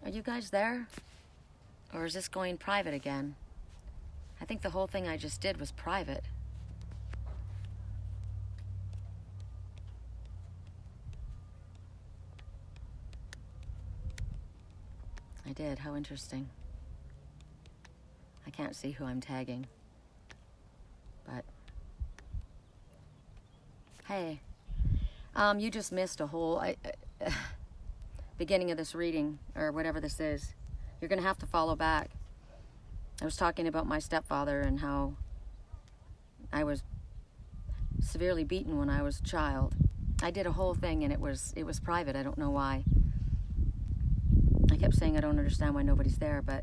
Are you guys there? Or is this going private again? I think the whole thing I just did was private. I did. How interesting. I can't see who I'm tagging. But hey, you just missed a whole beginning of this reading, or whatever this is. You're gonna have to follow back. I was talking about my stepfather and how I was severely beaten when I was a child. I did a whole thing, and it was private. I don't know why. I kept saying I don't understand why nobody's there, but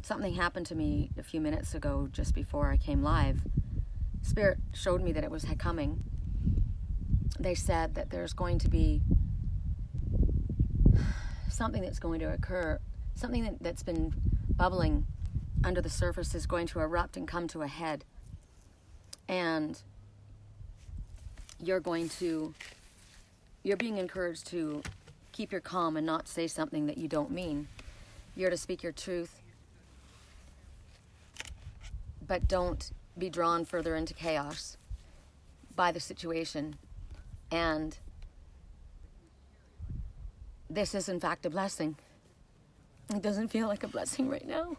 something happened to me a few minutes ago, just before I came live. Spirit showed me that it was coming. They said that there's going to be something that's going to occur, something that's been bubbling under the surface is going to erupt and come to a head. And you're being encouraged to keep your calm and not say something that you don't mean. You're to speak your truth, but don't be drawn further into chaos by the situation. And this is in fact a blessing. It doesn't feel like a blessing right now.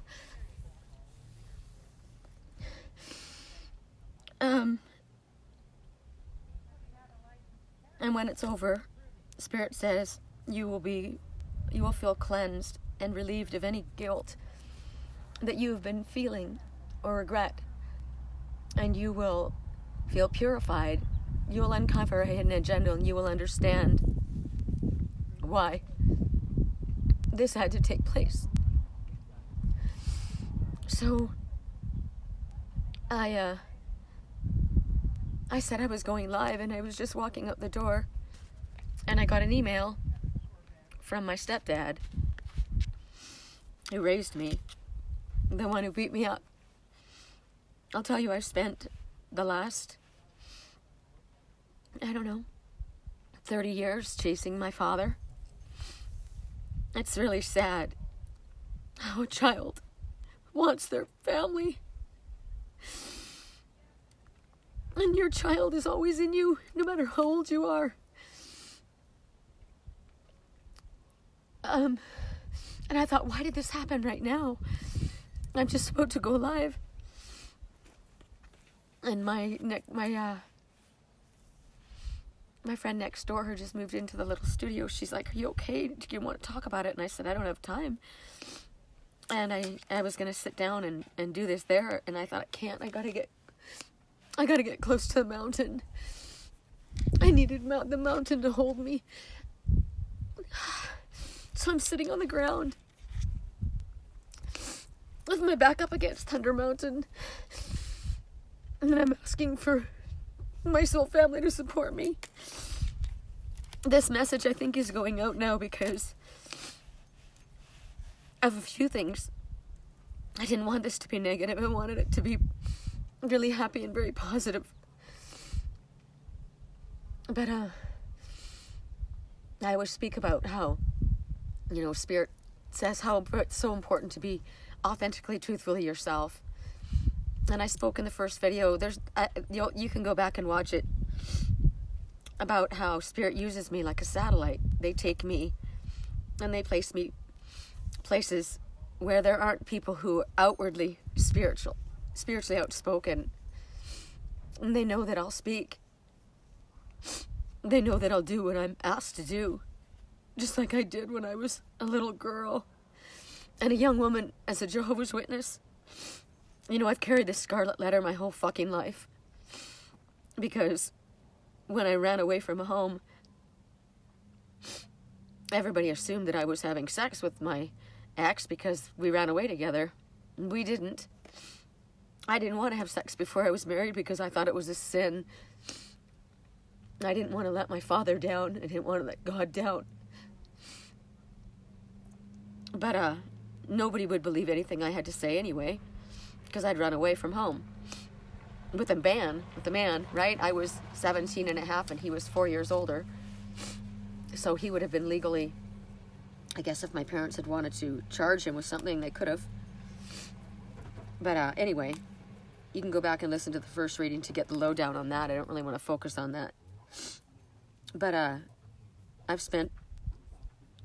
And when it's over, Spirit says you will feel cleansed and relieved of any guilt that you've been feeling or regret. And you will feel purified. You will uncover a hidden agenda, and you will understand why this had to take place. So I said I was going live, and I was just walking out the door, and I got an email from my stepdad, who raised me, the one who beat me up. I'll tell you, I've spent the last, 30 years chasing my father. It's really sad how a child wants their family. And your child is always in you, no matter how old you are. And I thought, why did this happen right now? I'm just about to go live. And my friend next door, who just moved into the little studio, she's like, are you okay? Do you want to talk about it? And I said, I don't have time. And I was going to sit down and do this there. And I thought, I can't. I got to get close to the mountain. I needed the mountain to hold me. So I'm sitting on the ground with my back up against Thunder Mountain. And I'm asking for my soul family to support me. This message, I think, is going out now because of a few things. I didn't want this to be negative. I wanted it to be really happy and very positive. But I always speak about how, Spirit says how it's so important to be authentically, truthfully yourself. And I spoke in the first video. You can go back and watch it, about how Spirit uses me like a satellite. They take me and they place me places where there aren't people who are outwardly spiritually outspoken. And they know that I'll speak. They know that I'll do what I'm asked to do, just like I did when I was a little girl and a young woman as a Jehovah's Witness. I've carried this scarlet letter my whole fucking life, because when I ran away from home, everybody assumed that I was having sex with my ex because we ran away together. We didn't. I didn't want to have sex before I was married because I thought it was a sin. I didn't want to let my father down. I didn't want to let God down. But nobody would believe anything I had to say anyway, because I'd run away from home with a man, right? I was 17 and a half and he was 4 years older. So he would have been legally I guess if my parents had wanted to charge him with something, they could have. But anyway, you can go back and listen to the first reading to get the lowdown on that. I don't really want to focus on that. But I've spent,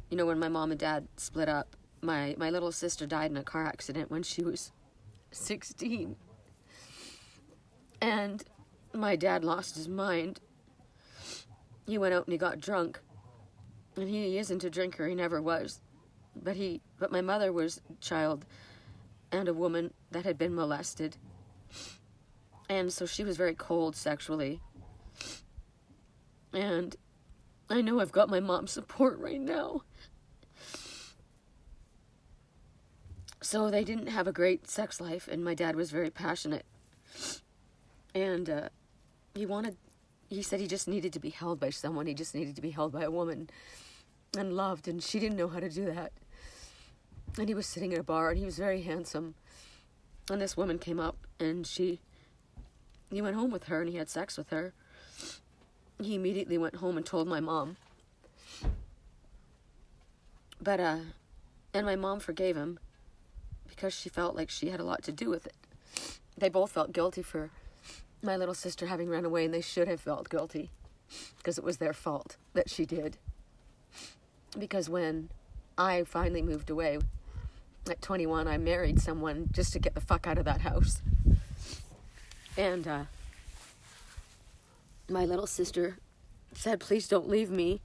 when my mom and dad split up, my little sister died in a car accident when she was 16. And my dad lost his mind. He went out and he got drunk. And he isn't a drinker, he never was. But my mother was a child and a woman that had been molested. And so she was very cold sexually. And I know I've got my mom's support right now. So they didn't have a great sex life, and my dad was very passionate. And he said he just needed to be held by someone. He just needed to be held by a woman and loved, and she didn't know how to do that. And he was sitting at a bar, and he was very handsome. And this woman came up, and he went home with her, and he had sex with her. He immediately went home and told my mom. But, and my mom forgave him because she felt like she had a lot to do with it. They both felt guilty for my little sister having run away, and they should have felt guilty because it was their fault that she did. Because when I finally moved away at 21, I married someone just to get the fuck out of that house. And my little sister said, please don't leave me.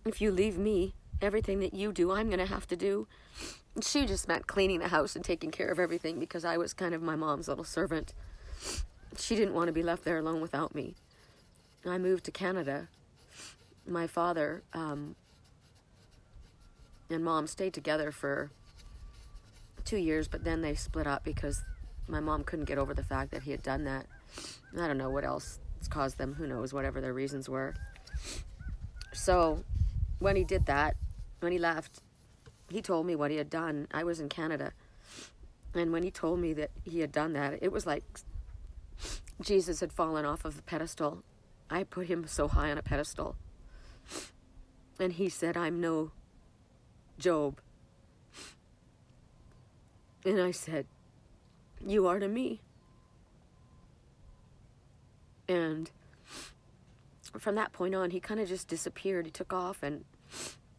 If you leave me, everything that you do, I'm going to have to do. And she just meant cleaning the house and taking care of everything because I was kind of my mom's little servant. She didn't want to be left there alone without me. I moved to Canada. My father and mom stayed together for 2 years, but then they split up because my mom couldn't get over the fact that he had done that. I don't know what else caused them. Who knows, whatever their reasons were. So when he did that, when he left, he told me what he had done. I was in Canada. And when he told me that he had done that, it was like Jesus had fallen off of the pedestal. I put him so high on a pedestal. And he said, I'm no Job. And I said, you are to me. And from that point on, he kind of just disappeared. He took off, and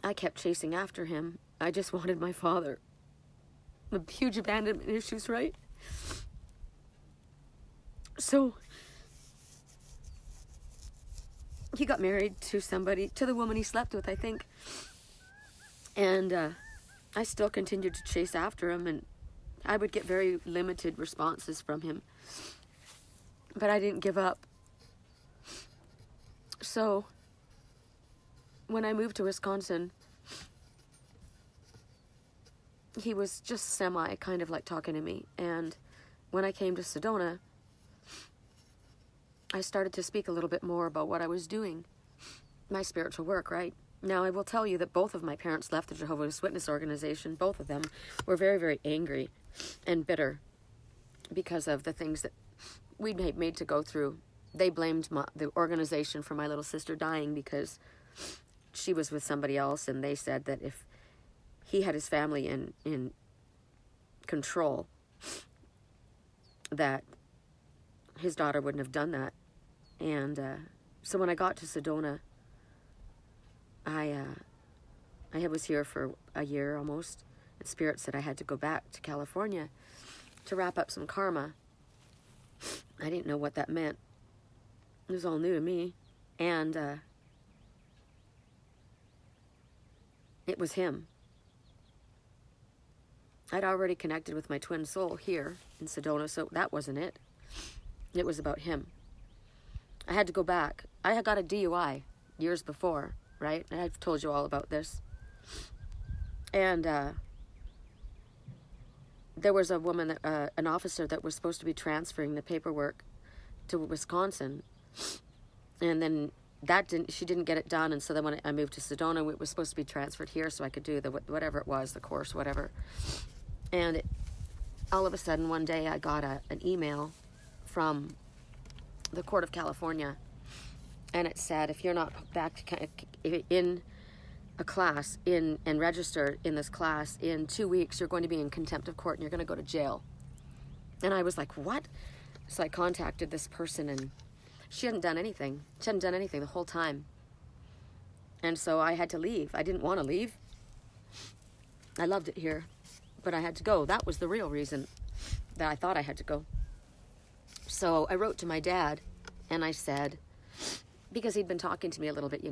I kept chasing after him. I just wanted my father. The huge abandonment issues, right? So he got married to the woman he slept with, I think. And I still continued to chase after him, and I would get very limited responses from him. But I didn't give up. So when I moved to Wisconsin, he was just semi kind of like talking to me. And when I came to Sedona, I started to speak a little bit more about what I was doing, my spiritual work, right? Now, I will tell you that both of my parents left the Jehovah's Witness organization. Both of them were very, very angry and bitter because of the things that we'd made to go through. They blamed the organization for my little sister dying because she was with somebody else, and they said that if he had his family in control, that his daughter wouldn't have done that. And so when I got to Sedona, I was here for a year almost, and Spirit said I had to go back to California to wrap up some karma. I didn't know what that meant. It was all new to me. And it was him. I'd already connected with my twin soul here in Sedona, so that wasn't it. It was about him. I had to go back. I had got a DUI years before, right? And I've told you all about this. And there was a woman, an officer that was supposed to be transferring the paperwork to Wisconsin. And then she didn't get it done. And so then when I moved to Sedona, it was supposed to be transferred here so I could do whatever it was, the course, whatever. And all of a sudden, one day, I got an email from the Court of California, and it said, if you're not back in a class and register in this class. In 2 weeks, you're going to be in contempt of court and you're going to go to jail. And I was like, what? So I contacted this person, and she hadn't done anything. She hadn't done anything the whole time. And so I had to leave. I didn't want to leave. I loved it here, but I had to go. That was the real reason that I thought I had to go. So I wrote to my dad, and I said, because he'd been talking to me a little bit,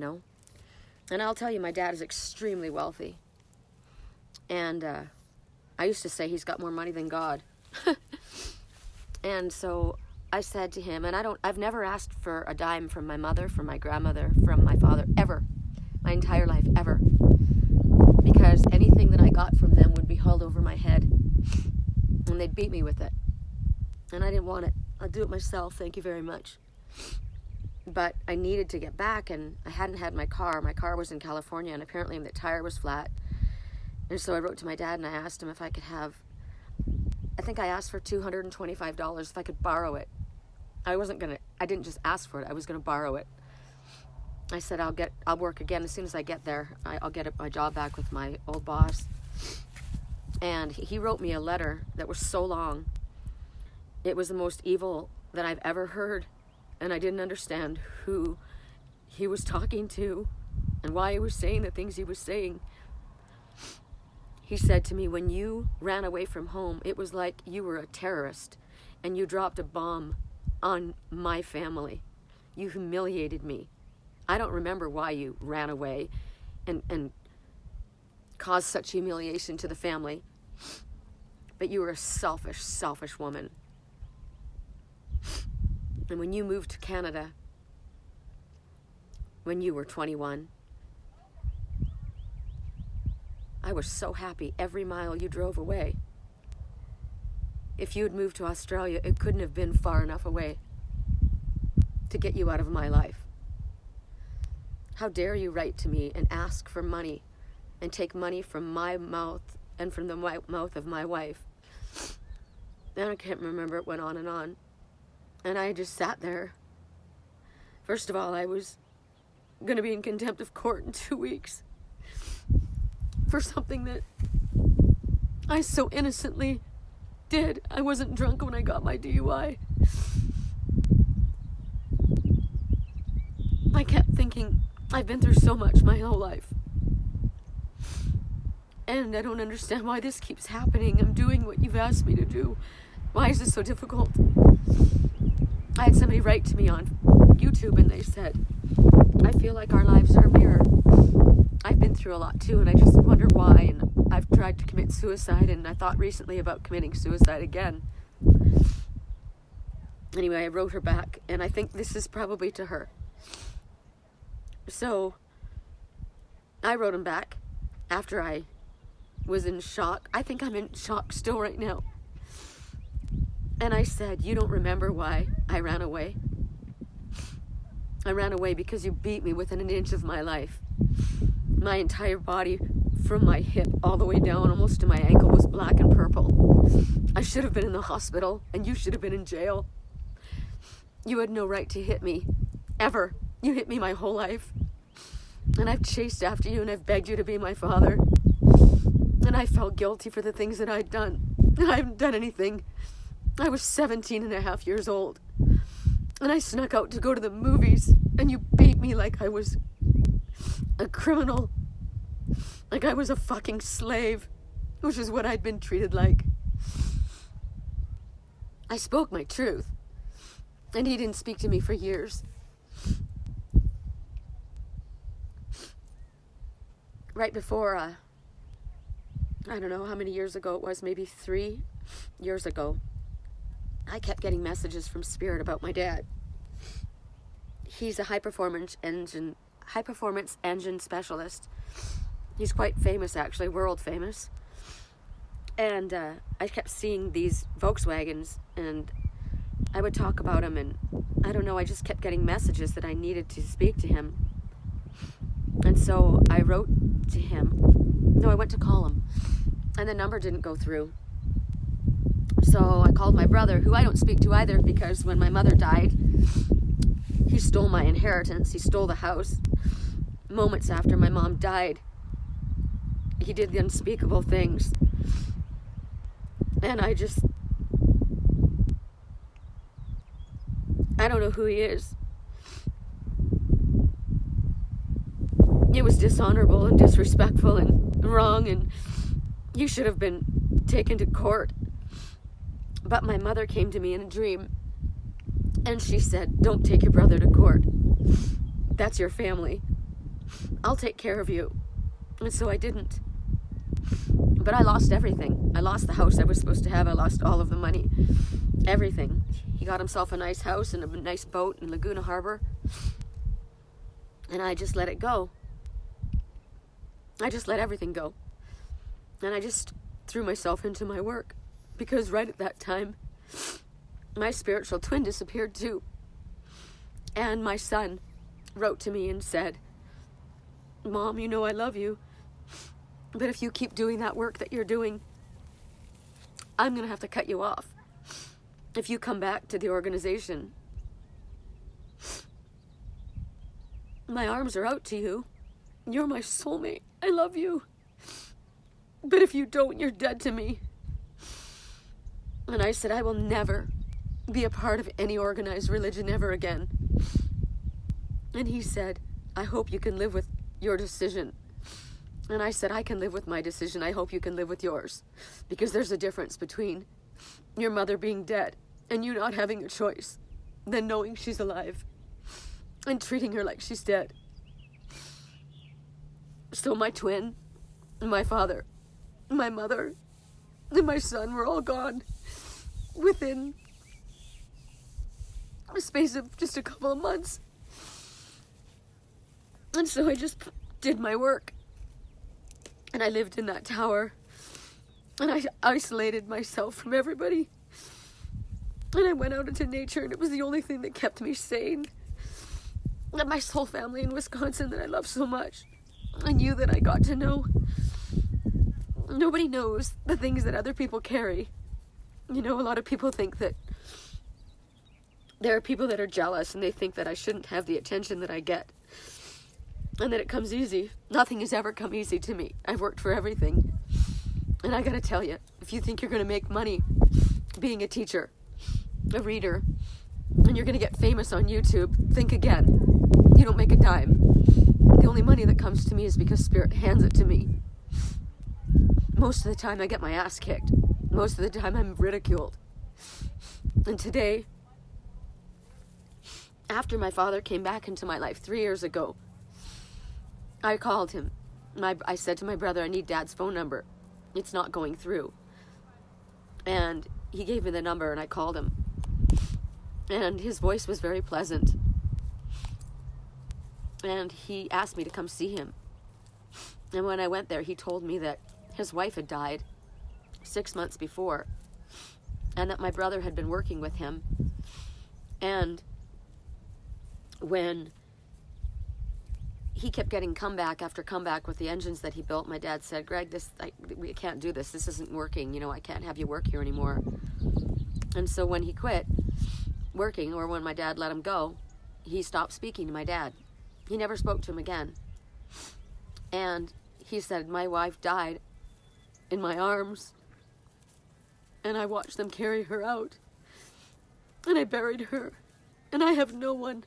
and I'll tell you, my dad is extremely wealthy. And I used to say he's got more money than God. And so I said to him, and I've never asked for a dime from my mother, from my grandmother, from my father, ever. My entire life, ever. Because anything that I got from them would be held over my head. And they'd beat me with it. And I didn't want it. I'll do it myself, thank you very much. But I needed to get back, and I hadn't had my car. My car was in California, and apparently the tire was flat. And so I wrote to my dad, and I asked him if I could have, I think I asked for $225 if I could borrow it. I didn't just ask for it, I was going to borrow it. I said, I'll work again as soon as I get there. I'll get my job back with my old boss. And he wrote me a letter that was so long. It was the most evil that I've ever heard. And I didn't understand who he was talking to and why he was saying the things he was saying. He said to me, when you ran away from home, it was like you were a terrorist and you dropped a bomb on my family. You humiliated me. I don't remember why you ran away and caused such humiliation to the family. But you were a selfish, selfish woman. And when you moved to Canada, when you were 21, I was so happy every mile you drove away. If you had moved to Australia, it couldn't have been far enough away to get you out of my life. How dare you write to me and ask for money and take money from my mouth and from the mouth of my wife? And I can't remember, it went on and on. And I just sat there. First of all, I was going to be in contempt of court in 2 weeks for something that I so innocently did. I wasn't drunk when I got my DUI. I kept thinking, I've been through so much my whole life. And I don't understand why this keeps happening. I'm doing what you've asked me to do. Why is this so difficult? I had somebody write to me on YouTube and they said, I feel like our lives are a mirror. I've been through a lot too, and I just wonder why. And I've tried to commit suicide, and I thought recently about committing suicide again. Anyway, I wrote her back, and I think this is probably to her. So I wrote him back after I was in shock. I think I'm in shock still right now. And I said, you don't remember why I ran away? I ran away because you beat me within an inch of my life. My entire body, from my hip all the way down almost to my ankle, was black and purple. I should have been in the hospital, and you should have been in jail. You had no right to hit me, ever. You hit me my whole life. And I've chased after you, and I've begged you to be my father. And I felt guilty for the things that I'd done. I haven't done anything. I was 17 and a half years old. And I snuck out to go to the movies, and you beat me like I was a criminal. Like I was a fucking slave, which is what I'd been treated like. I spoke my truth, and he didn't speak to me for years. Right before, I don't know how many years ago it was, maybe 3 years ago, I kept getting messages from Spirit about my dad. He's a high performance engine specialist. He's quite famous, actually, world famous. And I kept seeing these Volkswagens, and I would talk about him, and I don't know, I just kept getting messages that I needed to speak to him. And so I wrote to him. No, I went to call him, and the number didn't go through. So I called my brother, who I don't speak to either, because when my mother died, he stole my inheritance. He stole the house moments after my mom died. he did the unspeakable things. And I don't know who he is. It was dishonorable and disrespectful and wrong, and you should have been taken to court. But my mother came to me in a dream, and she said, don't take your brother to court. That's your family. I'll take care of you. And so I didn't. But I lost everything. I lost the house I was supposed to have. I lost all of the money. Everything. He got himself a nice house and a nice boat in Laguna Harbor. And I just let it go. I just let everything go. And I just threw myself into my work. Because right at that time, my spiritual twin disappeared too. And my son wrote to me and said, Mom, you know I love you. But if you keep doing that work that you're doing, I'm going to have to cut you off. If you come back to the organization, my arms are out to you. You're my soulmate. I love you. But if you don't, you're dead to me. And I said, I will never be a part of any organized religion ever again. And he said, I hope you can live with your decision. And I said, I can live with my decision. I hope you can live with yours. Because there's a difference between your mother being dead and you not having a choice than knowing she's alive and treating her like she's dead. So my twin, my father, my mother, and my son were all gone within a space of just a couple of months. And so I just did my work. And I lived in that tower. And I isolated myself from everybody. And I went out into nature, and it was the only thing that kept me sane. And my soul family in Wisconsin that I love so much. And you that I got to know. Nobody knows the things that other people carry. You know, a lot of people think that there are people that are jealous and they think that I shouldn't have the attention that I get. And that it comes easy. Nothing has ever come easy to me. I've worked for everything. And I gotta tell you, if you think you're gonna make money being a teacher, a reader, and you're gonna get famous on YouTube, think again. You don't make a dime. The only money that comes to me is because Spirit hands it to me. Most of the time I get my ass kicked. Most of the time I'm ridiculed. And today, after my father came back into my life 3 years ago, I called him. I said to my brother, I need Dad's phone number. It's not going through. And he gave me the number and I called him. And his voice was very pleasant. And he asked me to come see him. And when I went there, he told me that his wife had died 6 months before. And that my brother had been working with him. And when he kept getting comeback after comeback with the engines that he built, my dad said, Greg, we can't do this. This isn't working. You know, I can't have you work here anymore. And so when he quit working, or when my dad let him go, he stopped speaking to my dad. He never spoke to him again. And he said, my wife died in my arms. And I watched them carry her out. And I buried her. And I have no one.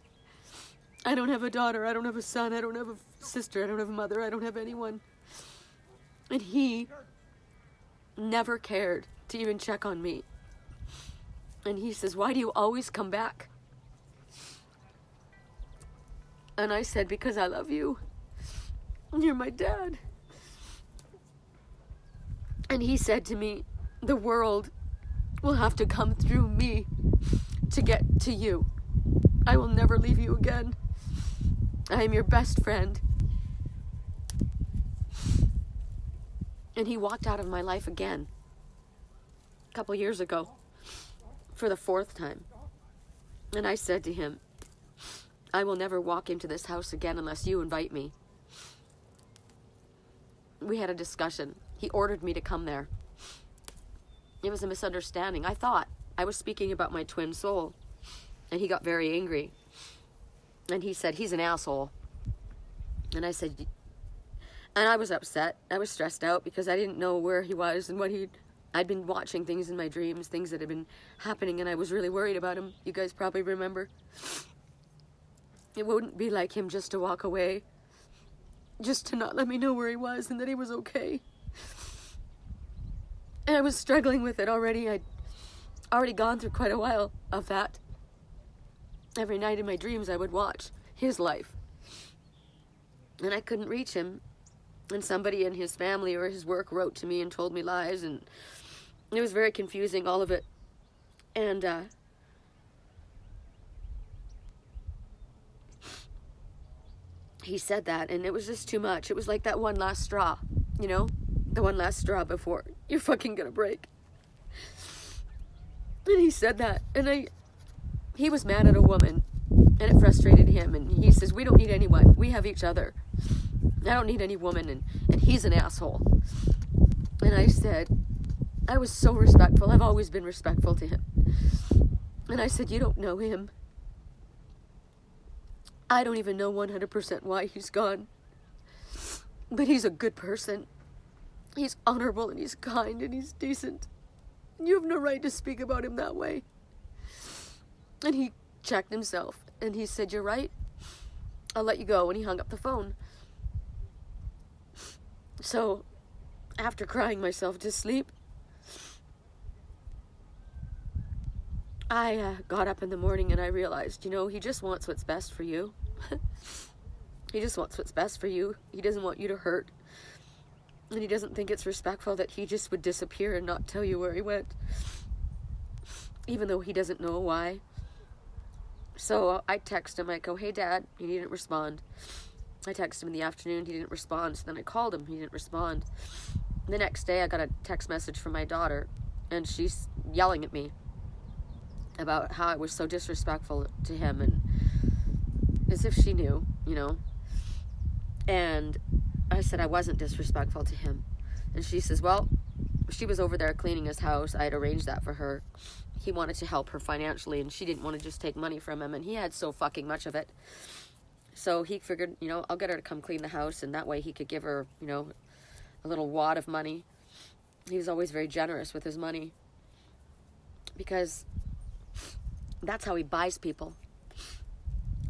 I don't have a daughter, I don't have a son, I don't have a sister, I don't have a mother, I don't have anyone. And he never cared to even check on me. And he says, why do you always come back? And I said, because I love you. You're my dad. And he said to me, the world will have to come through me to get to you. I will never leave you again. I am your best friend. And he walked out of my life again a couple years ago for the 4th time. And I said to him, I will never walk into this house again unless you invite me. We had a discussion. He ordered me to come there. It was a misunderstanding. I thought I was speaking about my twin soul. And he got very angry. And he said, he's an asshole. And I said, And I was upset. I was stressed out because I didn't know where he was and I'd been watching things in my dreams, things that had been happening, and I was really worried about him. You guys probably remember. It wouldn't be like him just to walk away, just to not let me know where he was and that he was okay. And I was struggling with it already. I'd already gone through quite a while of that. Every night in my dreams I would watch his life. And I couldn't reach him. And somebody in his family or his work wrote to me and told me lies, and it was very confusing, all of it. And he said that, and it was just too much. It was like that one last straw, you know? The one last straw before you're fucking gonna break. And he said that, and he was mad at a woman, and it frustrated him, and he says, we don't need anyone, we have each other. I don't need any woman, and he's an asshole. And I said, I was so respectful. I've always been respectful to him. And I said, you don't know him. I don't even know 100% why he's gone. But he's a good person. He's honorable, and he's kind, and he's decent. You have no right to speak about him that way. And he checked himself, and he said, you're right. I'll let you go. And he hung up the phone. So, after crying myself to sleep, I got up in the morning and I realized, you know, he just wants what's best for you. He just wants what's best for you. He doesn't want you to hurt. And he doesn't think it's respectful that he just would disappear and not tell you where he went. Even though he doesn't know why. So I text him, I go, hey Dad, he didn't respond. I texted him in the afternoon, he didn't respond. So then I called him, he didn't respond. The next day I got a text message from my daughter, and she's yelling at me about how I was so disrespectful to him, and as if she knew, you know. And I said I wasn't disrespectful to him. And she says, well, she was over there cleaning his house. I had arranged that for her. He wanted to help her financially, and she didn't want to just take money from him, and he had so fucking much of it. So he figured, you know, I'll get her to come clean the house, and that way he could give her, you know, a little wad of money. He was always very generous with his money, because that's how he buys people.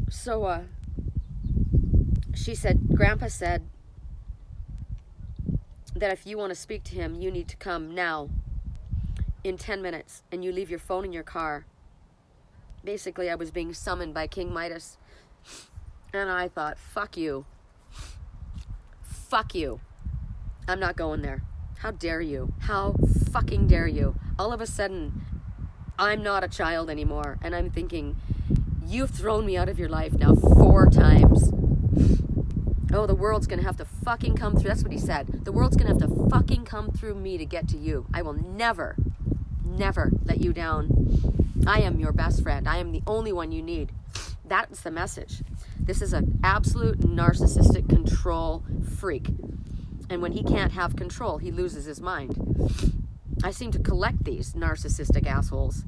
So she said, Grandpa said that if you want to speak to him, you need to come now in 10 minutes, and you leave your phone in your car. Basically, I was being summoned by King Midas. And I thought, fuck you. Fuck you. I'm not going there. How dare you? How fucking dare you? All of a sudden, I'm not a child anymore. And I'm thinking, you've thrown me out of your life now 4 times. Oh, the world's going to have to fucking come through. That's what he said. The world's going to have to fucking come through me to get to you. I will never, never let you down. I am your best friend. I am the only one you need. That's the message. This is an absolute narcissistic control freak. And when he can't have control, he loses his mind. I seem to collect these narcissistic assholes.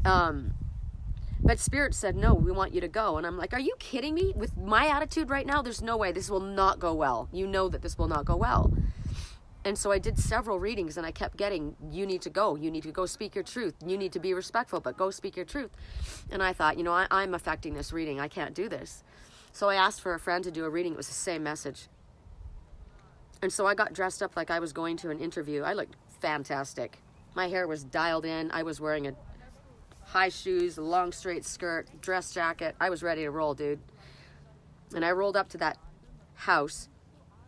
But Spirit said, no, we want you to go. And I'm like, are you kidding me? With my attitude right now, there's no way. This will not go well. You know that this will not go well. And so I did several readings, and I kept getting, you need to go. You need to go speak your truth. You need to be respectful, but go speak your truth. And I thought, you know, I'm affecting this reading. I can't do this. So I asked for a friend to do a reading. It was the same message. And so I got dressed up like I was going to an interview. I looked fantastic. My hair was dialed in. I was wearing high shoes, a long straight skirt, dress jacket. I was ready to roll, dude. And I rolled up to that house.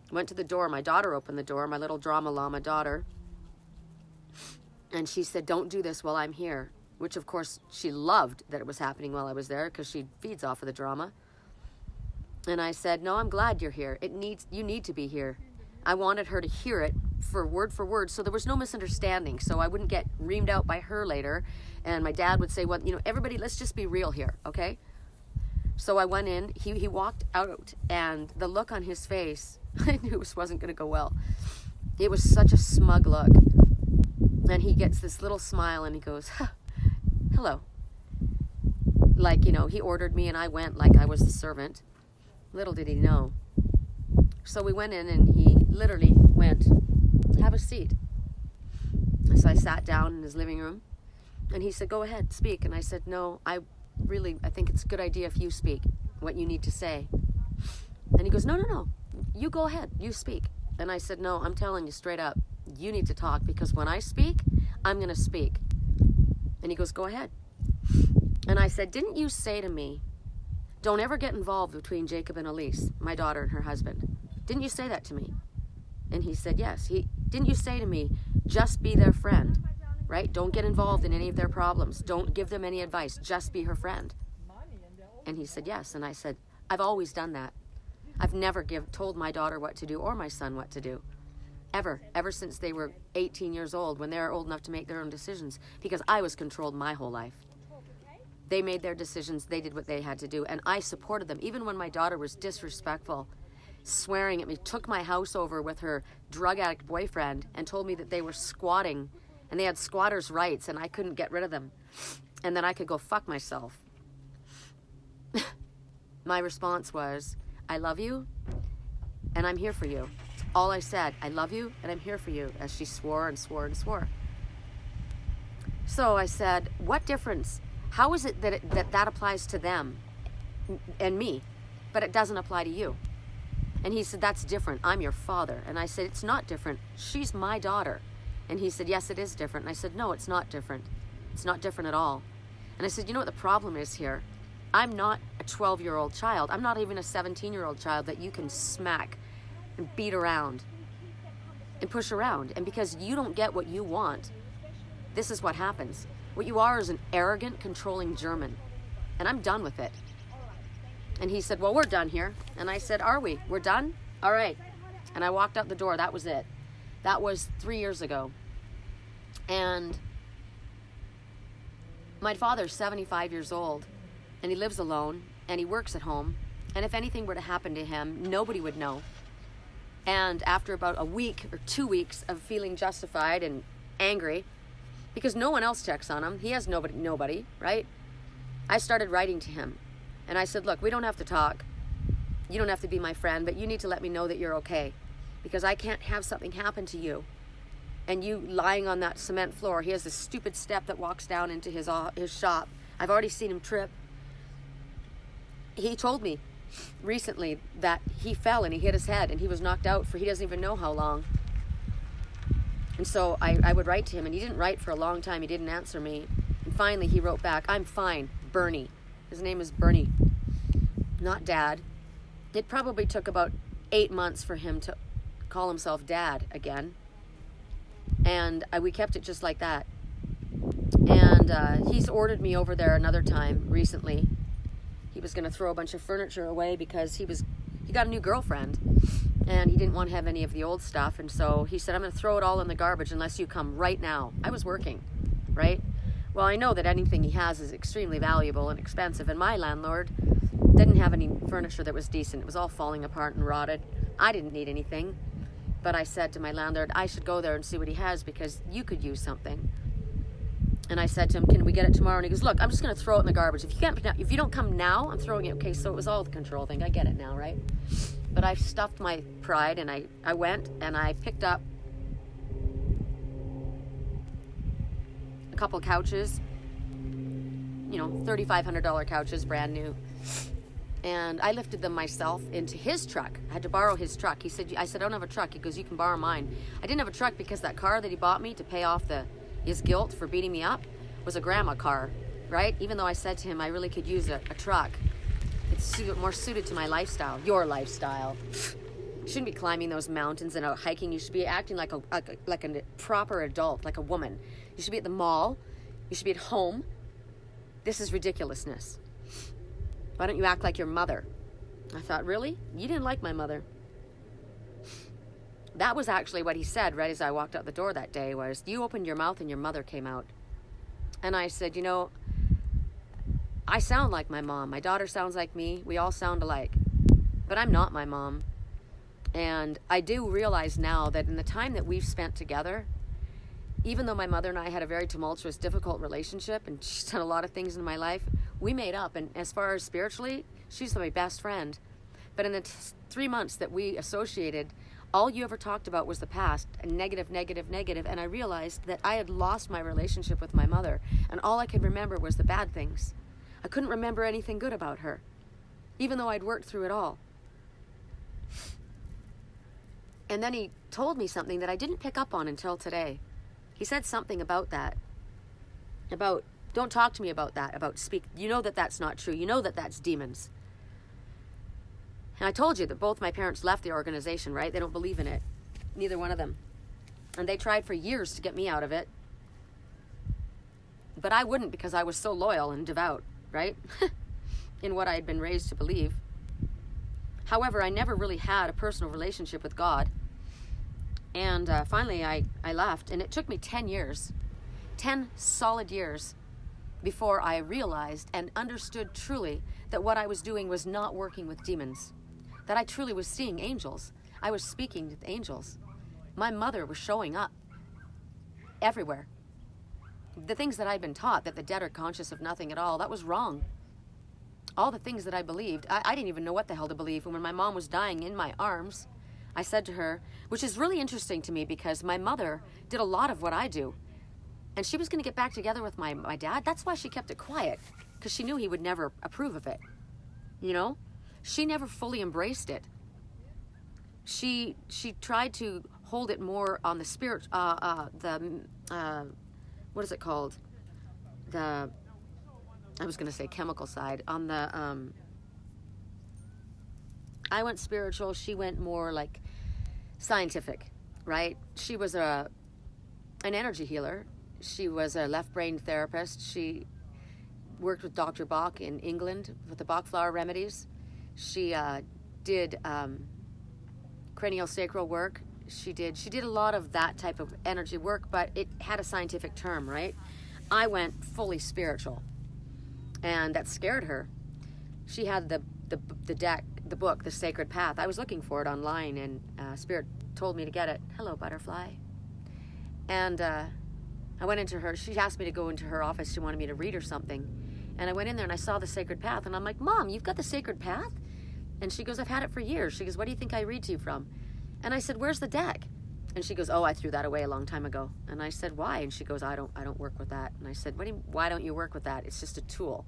Went to the door. My daughter opened the door, my little drama llama daughter. And she said, don't do this while I'm here. Which, of course, she loved that it was happening while I was there, because she feeds off of the drama. And I said, no, I'm glad you're here. You need to be here. I wanted her to hear it for word, so there was no misunderstanding. So I wouldn't get reamed out by her later. And my dad would say, well, you know, everybody, let's just be real here, okay? So I went in. He walked out, and the look on his face, I knew this wasn't going to go well. It was such a smug look. And he gets this little smile, and he goes, hello. Like, you know, he ordered me, and I went like I was the servant. Little did he know. So we went in and he literally went, have a seat. And so I sat down in his living room and he said, go ahead, speak. And I said, no, I think it's a good idea if you speak what you need to say. And he goes, no, you go ahead, you speak. And I said, no, I'm telling you straight up, you need to talk, because when I speak, I'm going to speak. And he goes, go ahead. And I said, didn't you say to me, don't ever get involved between Jacob and Elise, my daughter and her husband? Didn't you say that to me? And he said, yes. Didn't you say to me, just be their friend, right? Don't get involved in any of their problems. Don't give them any advice. Just be her friend. And he said, yes. And I said, I've always done that. I've never told my daughter what to do or my son what to do. Ever since they were 18 years old, when they're old enough to make their own decisions, because I was controlled my whole life. They made their decisions, they did what they had to do, and I supported them. Even when my daughter was disrespectful, swearing at me, took my house over with her drug addict boyfriend and told me that they were squatting and they had squatters' rights and I couldn't get rid of them and then I could go fuck myself. My response was, I love you and I'm here for you. All I said, I love you and I'm here for you, as she swore and swore and swore. So I said, what difference? How is it that applies to them and me, but it doesn't apply to you? And he said, that's different. I'm your father. And I said, it's not different. She's my daughter. And he said, yes, it is different. And I said, no, it's not different. It's not different at all. And I said, you know what the problem is here? I'm not a 12-year-old child. I'm not even a 17-year-old child that you can smack and beat around and push around. And because you don't get what you want, this is what happens. What you are is an arrogant, controlling German. And I'm done with it. And he said, well, we're done here. And I said, are we? We're done? All right. And I walked out the door. That was it. That was 3 years ago. And my father's 75 years old, and he lives alone, and he works at home. And if anything were to happen to him, nobody would know. And after about a week or 2 weeks of feeling justified and angry, because no one else checks on him, he has nobody, right? I started writing to him. And I said, look, we don't have to talk. You don't have to be my friend, but you need to let me know that you're okay. Because I can't have something happen to you. And you lying on that cement floor. He has this stupid step that walks down into his shop. I've already seen him trip. He told me recently that he fell and he hit his head and he was knocked out for he doesn't even know how long. And so I would write to him, and he didn't write for a long time. He didn't answer me. And finally he wrote back, I'm fine, Bernie. His name is Bernie, not Dad. It probably took about 8 months for him to call himself Dad again. And we kept it just like that. And he's ordered me over there another time recently. He was going to throw a bunch of furniture away because he got a new girlfriend. And he didn't want to have any of the old stuff. And so he said, I'm going to throw it all in the garbage unless you come right now. I was working, right? Well, I know that anything he has is extremely valuable and expensive. And my landlord didn't have any furniture that was decent. It was all falling apart and rotted. I didn't need anything. But I said to my landlord, I should go there and see what he has because you could use something. And I said to him, can we get it tomorrow? And he goes, look, I'm just going to throw it in the garbage. If you don't come now, I'm throwing it. Okay, so it was all the control thing. I get it now, right? But I stuffed my pride, and I went and I picked up a couple couches, $3,500 couches, brand new. And I lifted them myself into his truck. I had to borrow his truck. I said, I don't have a truck. He goes, you can borrow mine. I didn't have a truck because that car that he bought me to pay off his guilt for beating me up was a grandma car, right? Even though I said to him, I really could use a truck. It's more suited to my lifestyle, your lifestyle. You shouldn't be climbing those mountains and out hiking. You should be acting like a proper adult, like a woman. You should be at the mall. You should be at home. This is ridiculousness. Why don't you act like your mother? I thought, really? You didn't like my mother. That was actually what he said right as I walked out the door that day was, you opened your mouth and your mother came out. And I said, I sound like my mom. My daughter sounds like me. We all sound alike. But I'm not my mom. And I do realize now that in the time that we've spent together, even though my mother and I had a very tumultuous, difficult relationship, and she's done a lot of things in my life, we made up. And as far as spiritually, she's my best friend. But in the 3 months that we associated, all you ever talked about was the past, and negative, negative, negative. And I realized that I had lost my relationship with my mother, and all I could remember was the bad things. I couldn't remember anything good about her, even though I'd worked through it all. And then he told me something that I didn't pick up on until today. He said something about that. About, don't talk to me about that, about speak. You know that that's not true. You know that that's demons. And I told you that both my parents left the organization, right? They don't believe in it. Neither one of them. And they tried for years to get me out of it. But I wouldn't, because I was so loyal and devout, right? In what I had been raised to believe. However, I never really had a personal relationship with God. And finally, I left. And it took me 10 years, 10 solid years, before I realized and understood truly that what I was doing was not working with demons. That I truly was seeing angels. I was speaking to the angels. My mother was showing up everywhere. The things that I'd been taught, that the dead are conscious of nothing at all, that was wrong. All the things that I believed, I didn't even know what the hell to believe. And when my mom was dying in my arms, I said to her, which is really interesting to me because my mother did a lot of what I do. And she was going to get back together with my dad. That's why she kept it quiet, because she knew he would never approve of it. You know? She never fully embraced it. She tried to hold it more on the spirit, what is it called? I was going to say chemical side. On the, I went spiritual. She went more like scientific, right? She was an energy healer. She was a left brain therapist. She worked with Dr. Bach in England with the Bach flower remedies. She did cranial sacral work. She did a lot of that type of energy work, but it had a scientific term, right? I went fully spiritual. And that scared her. She had the deck, the book, The Sacred Path. I was looking for it online, and Spirit told me to get it. Hello, butterfly. And I went into her. She asked me to go into her office. She wanted me to read her something. And I went in there, and I saw The Sacred Path. And I'm like, Mom, you've got The Sacred Path? And she goes, I've had it for years. She goes, what do you think I read to you from? And I said, where's the deck? And she goes, oh, I threw that away a long time ago. And I said, why? And she goes, I don't work with that. And I said, why don't you work with that? It's just a tool.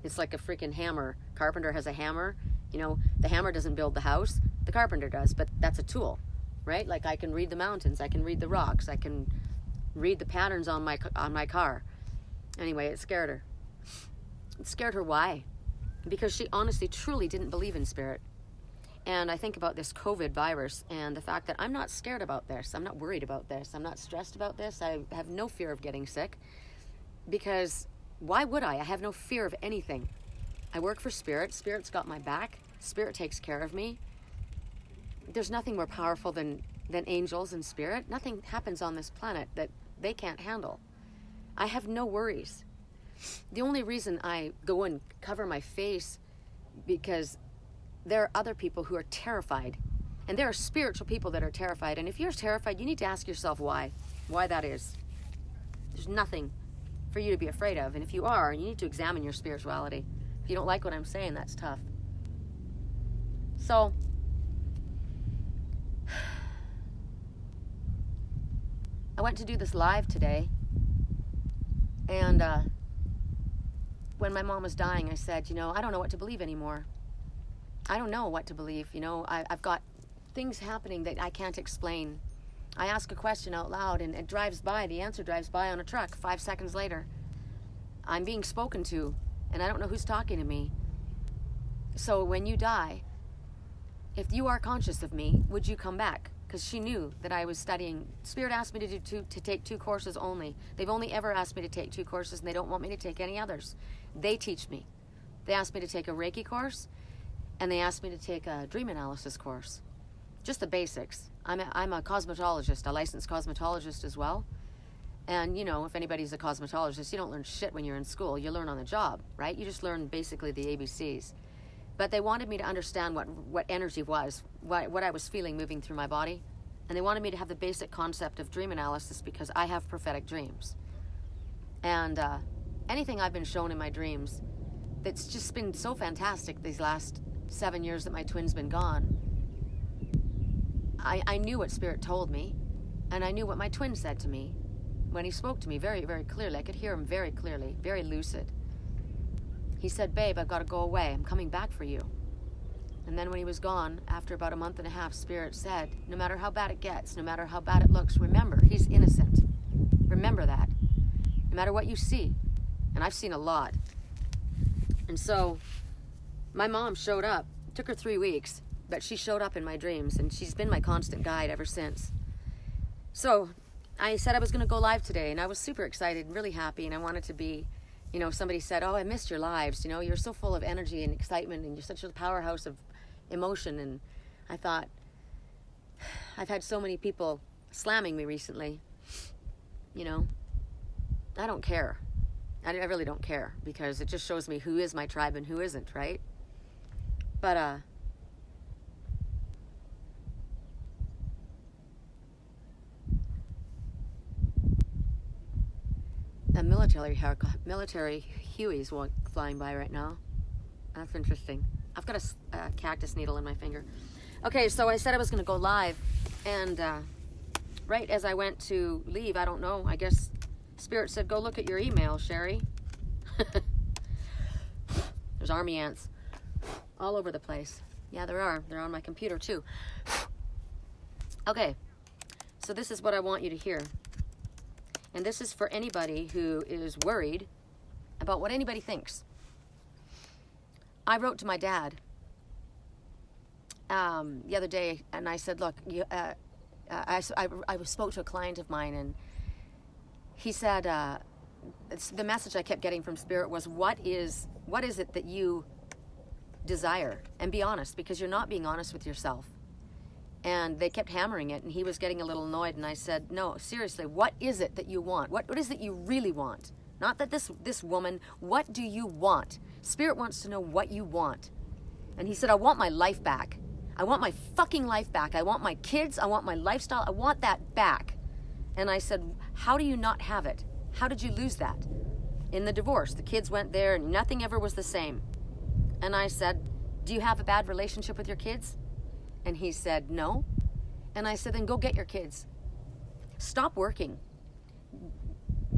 It's like a freaking hammer. Carpenter has a hammer. You know, the hammer doesn't build the house. The carpenter does, but that's a tool, right? Like I can read the mountains. I can read the rocks. I can read the patterns on my car. Anyway, it scared her. It scared her. Why? Because she honestly, truly didn't believe in spirit. And I think about this COVID virus and the fact that I'm not scared about this. I'm not worried about this. I'm not stressed about this. I have no fear of getting sick, because why would I? I have no fear of anything. I work for Spirit. Spirit's got my back. Spirit takes care of me. There's nothing more powerful than angels and Spirit. Nothing happens on this planet that they can't handle. I have no worries. The only reason I go and cover my face, because there are other people who are terrified. And there are spiritual people that are terrified. And if you're terrified, you need to ask yourself why that is. There's nothing for you to be afraid of. And if you are, you need to examine your spirituality. If you don't like what I'm saying, that's tough. So, I went to do this live today. And when my mom was dying, I said, I don't know what to believe anymore. I don't know what to believe. I've got things happening that I can't explain. I ask a question out loud and it drives by. The answer drives by on a truck 5 seconds later. I'm being spoken to and I don't know who's talking to me. So when you die, if you are conscious of me, would you come back? Because she knew that I was studying. Spirit asked me to take 2 courses only. They've only ever asked me to take 2 courses and they don't want me to take any others. They teach me. They asked me to take a Reiki course and they asked me to take a dream analysis course. Just the basics. I'm a cosmetologist, a licensed cosmetologist as well. And, if anybody's a cosmetologist, you don't learn shit when you're in school. You learn on the job, right? You just learn basically the ABCs. But they wanted me to understand what energy was, what I was feeling moving through my body. And they wanted me to have the basic concept of dream analysis because I have prophetic dreams. And anything I've been shown in my dreams that's just been so fantastic these last 7 years that my twin's been gone, I knew what Spirit told me, and I knew what my twin said to me when he spoke to me very, very clearly. I could hear him very clearly, very lucid. He said, babe, I've got to go away. I'm coming back for you. And then when he was gone, after about a month and a half, Spirit said, no matter how bad it gets, no matter how bad it looks, remember, he's innocent. Remember that. No matter what you see. And I've seen a lot. And so my mom showed up. It took her 3 weeks, but she showed up in my dreams, and she's been my constant guide ever since. So I said I was going to go live today, and I was super excited and really happy, and I wanted to be, you know, somebody said, oh, I missed your lives. You know, you're so full of energy and excitement, and you're such a powerhouse of emotion. And I thought, I've had so many people slamming me recently. You know, I don't care. I really don't care, because it just shows me who is my tribe and who isn't, right? But, a military Huey's flying by right now. That's interesting. I've got a cactus needle in my finger. Okay, so I said I was going to go live, and right as I went to leave, I don't know, I guess Spirit said, go look at your email, Sherry. There's army ants all over the place. Yeah, there are. They're on my computer too. Okay, so this is what I want you to hear. And this is for anybody who is worried about what anybody thinks. I wrote to my dad the other day, and I said, look, I spoke to a client of mine, and he said, the message I kept getting from Spirit was, what is it that you desire? And be honest, because you're not being honest with yourself. And they kept hammering it, and he was getting a little annoyed, and I said, no, seriously, what is it that you want? What is it you really want? Not that this woman, what do you want? Spirit wants to know what you want. And he said, I want my life back. I want my fucking life back. I want my kids. I want my lifestyle. I want that back. And I said, how do you not have it? How did you lose that? In the divorce, the kids went there, and nothing ever was the same. And I said, do you have a bad relationship with your kids? And he said, no. And I said, then go get your kids. Stop working.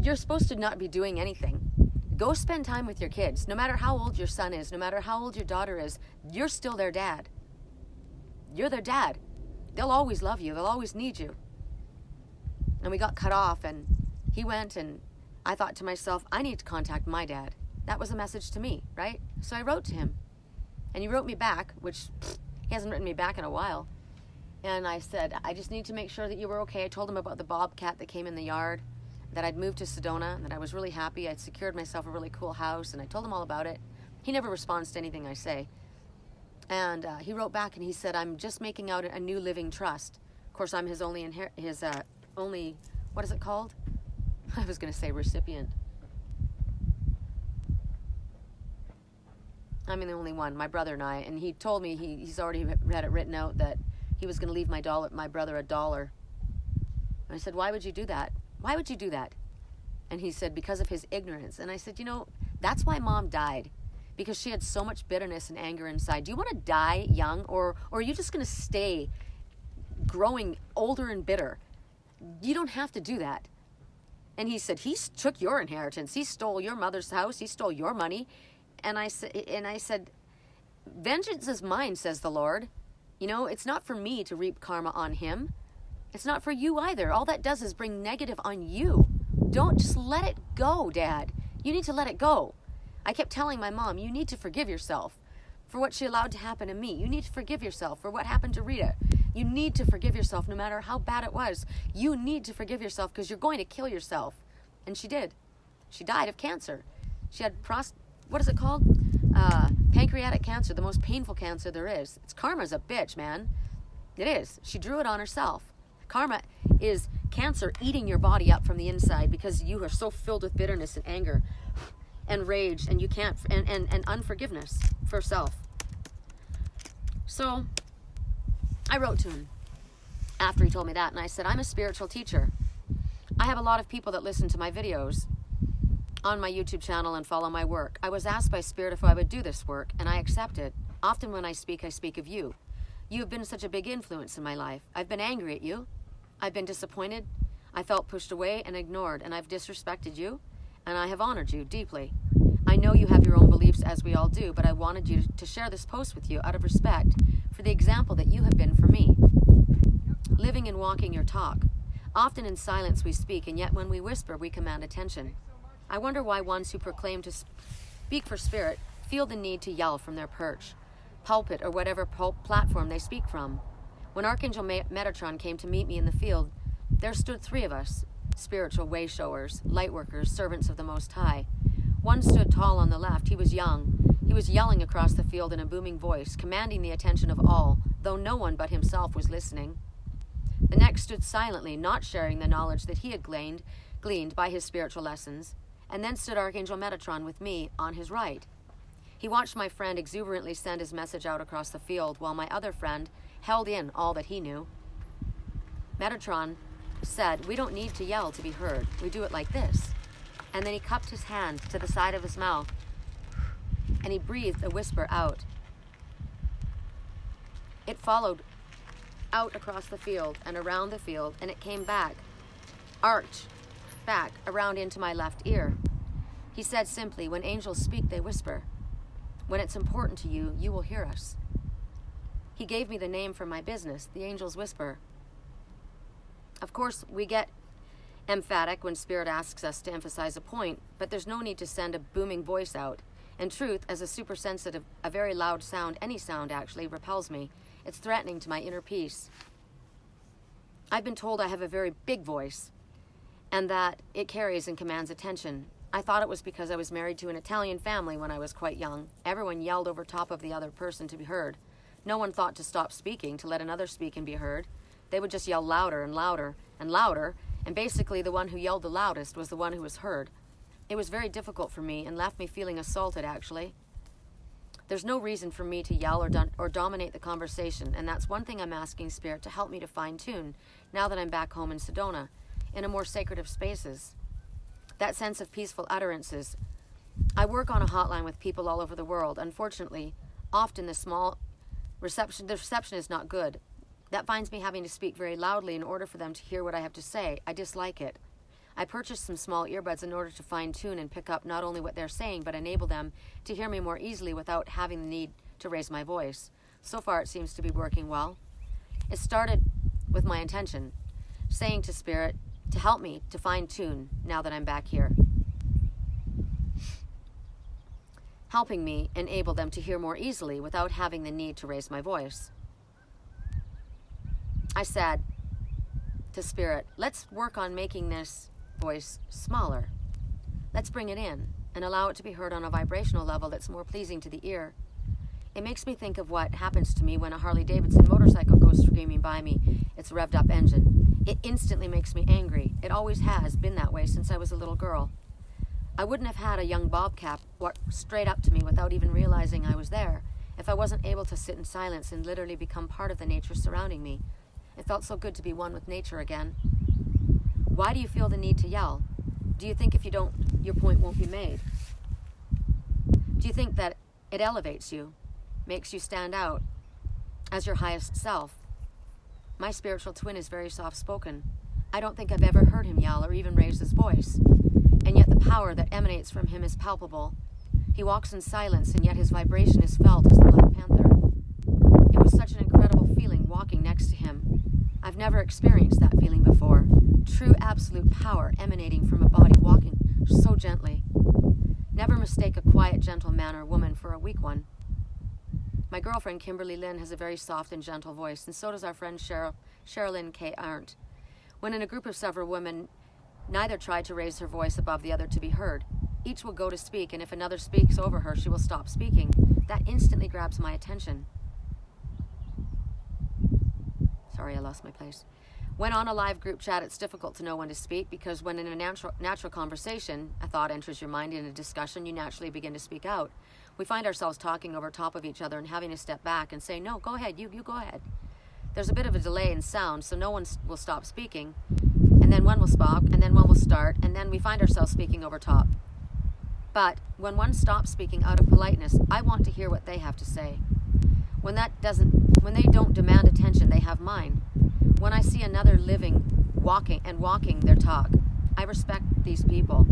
You're supposed to not be doing anything. Go spend time with your kids. No matter how old your son is, no matter how old your daughter is, you're still their dad. You're their dad. They'll always love you. They'll always need you. And we got cut off, and he went, and I thought to myself, I need to contact my dad. That was a message to me, right? So I wrote to him. And he wrote me back, which he hasn't written me back in a while. And I said, I just need to make sure that you were okay. I told him about the bobcat that came in the yard, that I'd moved to Sedona, and that I was really happy. I'd secured myself a really cool house, and I told him all about it. He never responds to anything I say. And he wrote back, and he said, I'm just making out a new living trust. Of course, I'm his only, what is it called? I was going to say recipient. I'm the only one, my brother and I. And he told me he's already had it written out that he was going to leave my brother $1. And I said, why would you do that? Why would you do that? And he said, because of his ignorance. And I said, you know, that's why Mom died. Because she had so much bitterness and anger inside. Do you want to die young, or are you just going to stay growing older and bitter? You don't have to do that. And he said, he took your inheritance. He stole your mother's house. He stole your money. And I said, vengeance is mine, says the Lord. You know, it's not for me to reap karma on him. It's not for you either. All that does is bring negative on you. Don't just let it go, Dad. You need to let it go. I kept telling my mom, you need to forgive yourself for what she allowed to happen to me. You need to forgive yourself for what happened to Rita. You need to forgive yourself no matter how bad it was. You need to forgive yourself because you're going to kill yourself. And she did. She died of cancer. She had what is it called? Pancreatic cancer, the most painful cancer there is. Karma's a bitch, man. It is. She drew it on herself. Karma is cancer eating your body up from the inside because you are so filled with bitterness and anger and rage, and you can't, and unforgiveness for self. So I wrote to him after he told me that, and I said, I'm a spiritual teacher. I have a lot of people that listen to my videos on my YouTube channel and follow my work. I was asked by Spirit if I would do this work, and I accepted. Often when I speak of you. You have been such a big influence in my life. I've been angry at you. I've been disappointed. I felt pushed away and ignored, and I've disrespected you, and I have honored you deeply. I know you have your own beliefs, as we all do, but I wanted you to share this post with you out of respect for the example that you have been for me. Living and walking your talk. Often in silence we speak, and yet when we whisper, we command attention. I wonder why ones who proclaim to speak for spirit feel the need to yell from their perch, pulpit, or whatever platform they speak from. When Archangel Metatron came to meet me in the field, there stood 3 of us, spiritual way-showers, light-workers, servants of the Most High. One stood tall on the left. He was young. He was yelling across the field in a booming voice, commanding the attention of all, though no one but himself was listening. The next stood silently, not sharing the knowledge that he had gleaned by his spiritual lessons, and then stood Archangel Metatron with me on his right. He watched my friend exuberantly send his message out across the field, while my other friend held in all that he knew. Metatron said, "We don't need to yell to be heard. We do it like this." And then he cupped his hand to the side of his mouth, and he breathed a whisper out. It followed out across the field and around the field, and it came back, arched back around into my left ear. He said simply, "When angels speak, they whisper. When it's important to you, you will hear us." He gave me the name for my business, the Angel's Whisper. Of course, we get emphatic when Spirit asks us to emphasize a point, but there's no need to send a booming voice out. In truth, as a supersensitive, a very loud sound, any sound actually, repels me. It's threatening to my inner peace. I've been told I have a very big voice, and that it carries and commands attention. I thought it was because I was married to an Italian family when I was quite young. Everyone yelled over top of the other person to be heard. No one thought to stop speaking, to let another speak and be heard. They would just yell louder and louder and louder, and basically the one who yelled the loudest was the one who was heard. It was very difficult for me and left me feeling assaulted, actually. There's no reason for me to yell or dominate the conversation, and that's one thing I'm asking Spirit to help me to fine-tune now that I'm back home in Sedona, in a more sacred of spaces. That sense of peaceful utterances. I work on a hotline with people all over the world. Unfortunately, often the reception is not good. That finds me having to speak very loudly in order for them to hear what I have to say. I dislike it. I purchased some small earbuds in order to fine-tune and pick up not only what they're saying, but enable them to hear me more easily without having the need to raise my voice. So far, it seems to be working well. It started with my intention, saying to Spirit to help me to fine-tune now that I'm back here. Helping me enable them to hear more easily without having the need to raise my voice. I said to Spirit, let's work on making this voice smaller. Let's bring it in and allow it to be heard on a vibrational level that's more pleasing to the ear. It makes me think of what happens to me when a Harley-Davidson motorcycle goes screaming by me, its revved up engine. It instantly makes me angry. It always has been that way since I was a little girl. I wouldn't have had a young bobcat walk straight up to me without even realizing I was there if I wasn't able to sit in silence and literally become part of the nature surrounding me. It felt so good to be one with nature again. Why do you feel the need to yell? Do you think if you don't, your point won't be made? Do you think that it elevates you, makes you stand out as your highest self? My spiritual twin is very soft-spoken. I don't think I've ever heard him yell or even raise his voice. And yet the power that emanates from him is palpable. He walks in silence, and yet his vibration is felt as the Black Panther. It was such an incredible feeling walking next to him. I've never experienced that feeling before. True absolute power emanating from a body walking so gently. Never mistake a quiet, gentle man or woman for a weak one. My girlfriend, Kimberly Lynn, has a very soft and gentle voice, and so does our friend Sherilyn K. Arndt. When in a group of several women, neither tried to raise her voice above the other to be heard. Each will go to speak, and if another speaks over her, she will stop speaking. That instantly grabs my attention. Sorry, I lost my place. When on a live group chat, it's difficult to know when to speak, because when in a natural conversation, a thought enters your mind in a discussion, you naturally begin to speak out. We find ourselves talking over top of each other and having to step back and say, no, go ahead, you go ahead. There's a bit of a delay in sound, so no one will stop speaking, and then one will speak, and then one will start, and then we find ourselves speaking over top. But when one stops speaking out of politeness, I want to hear what they have to say. When that doesn't When they don't demand attention, they have mine. When I see another living, walking their talk, I respect these people.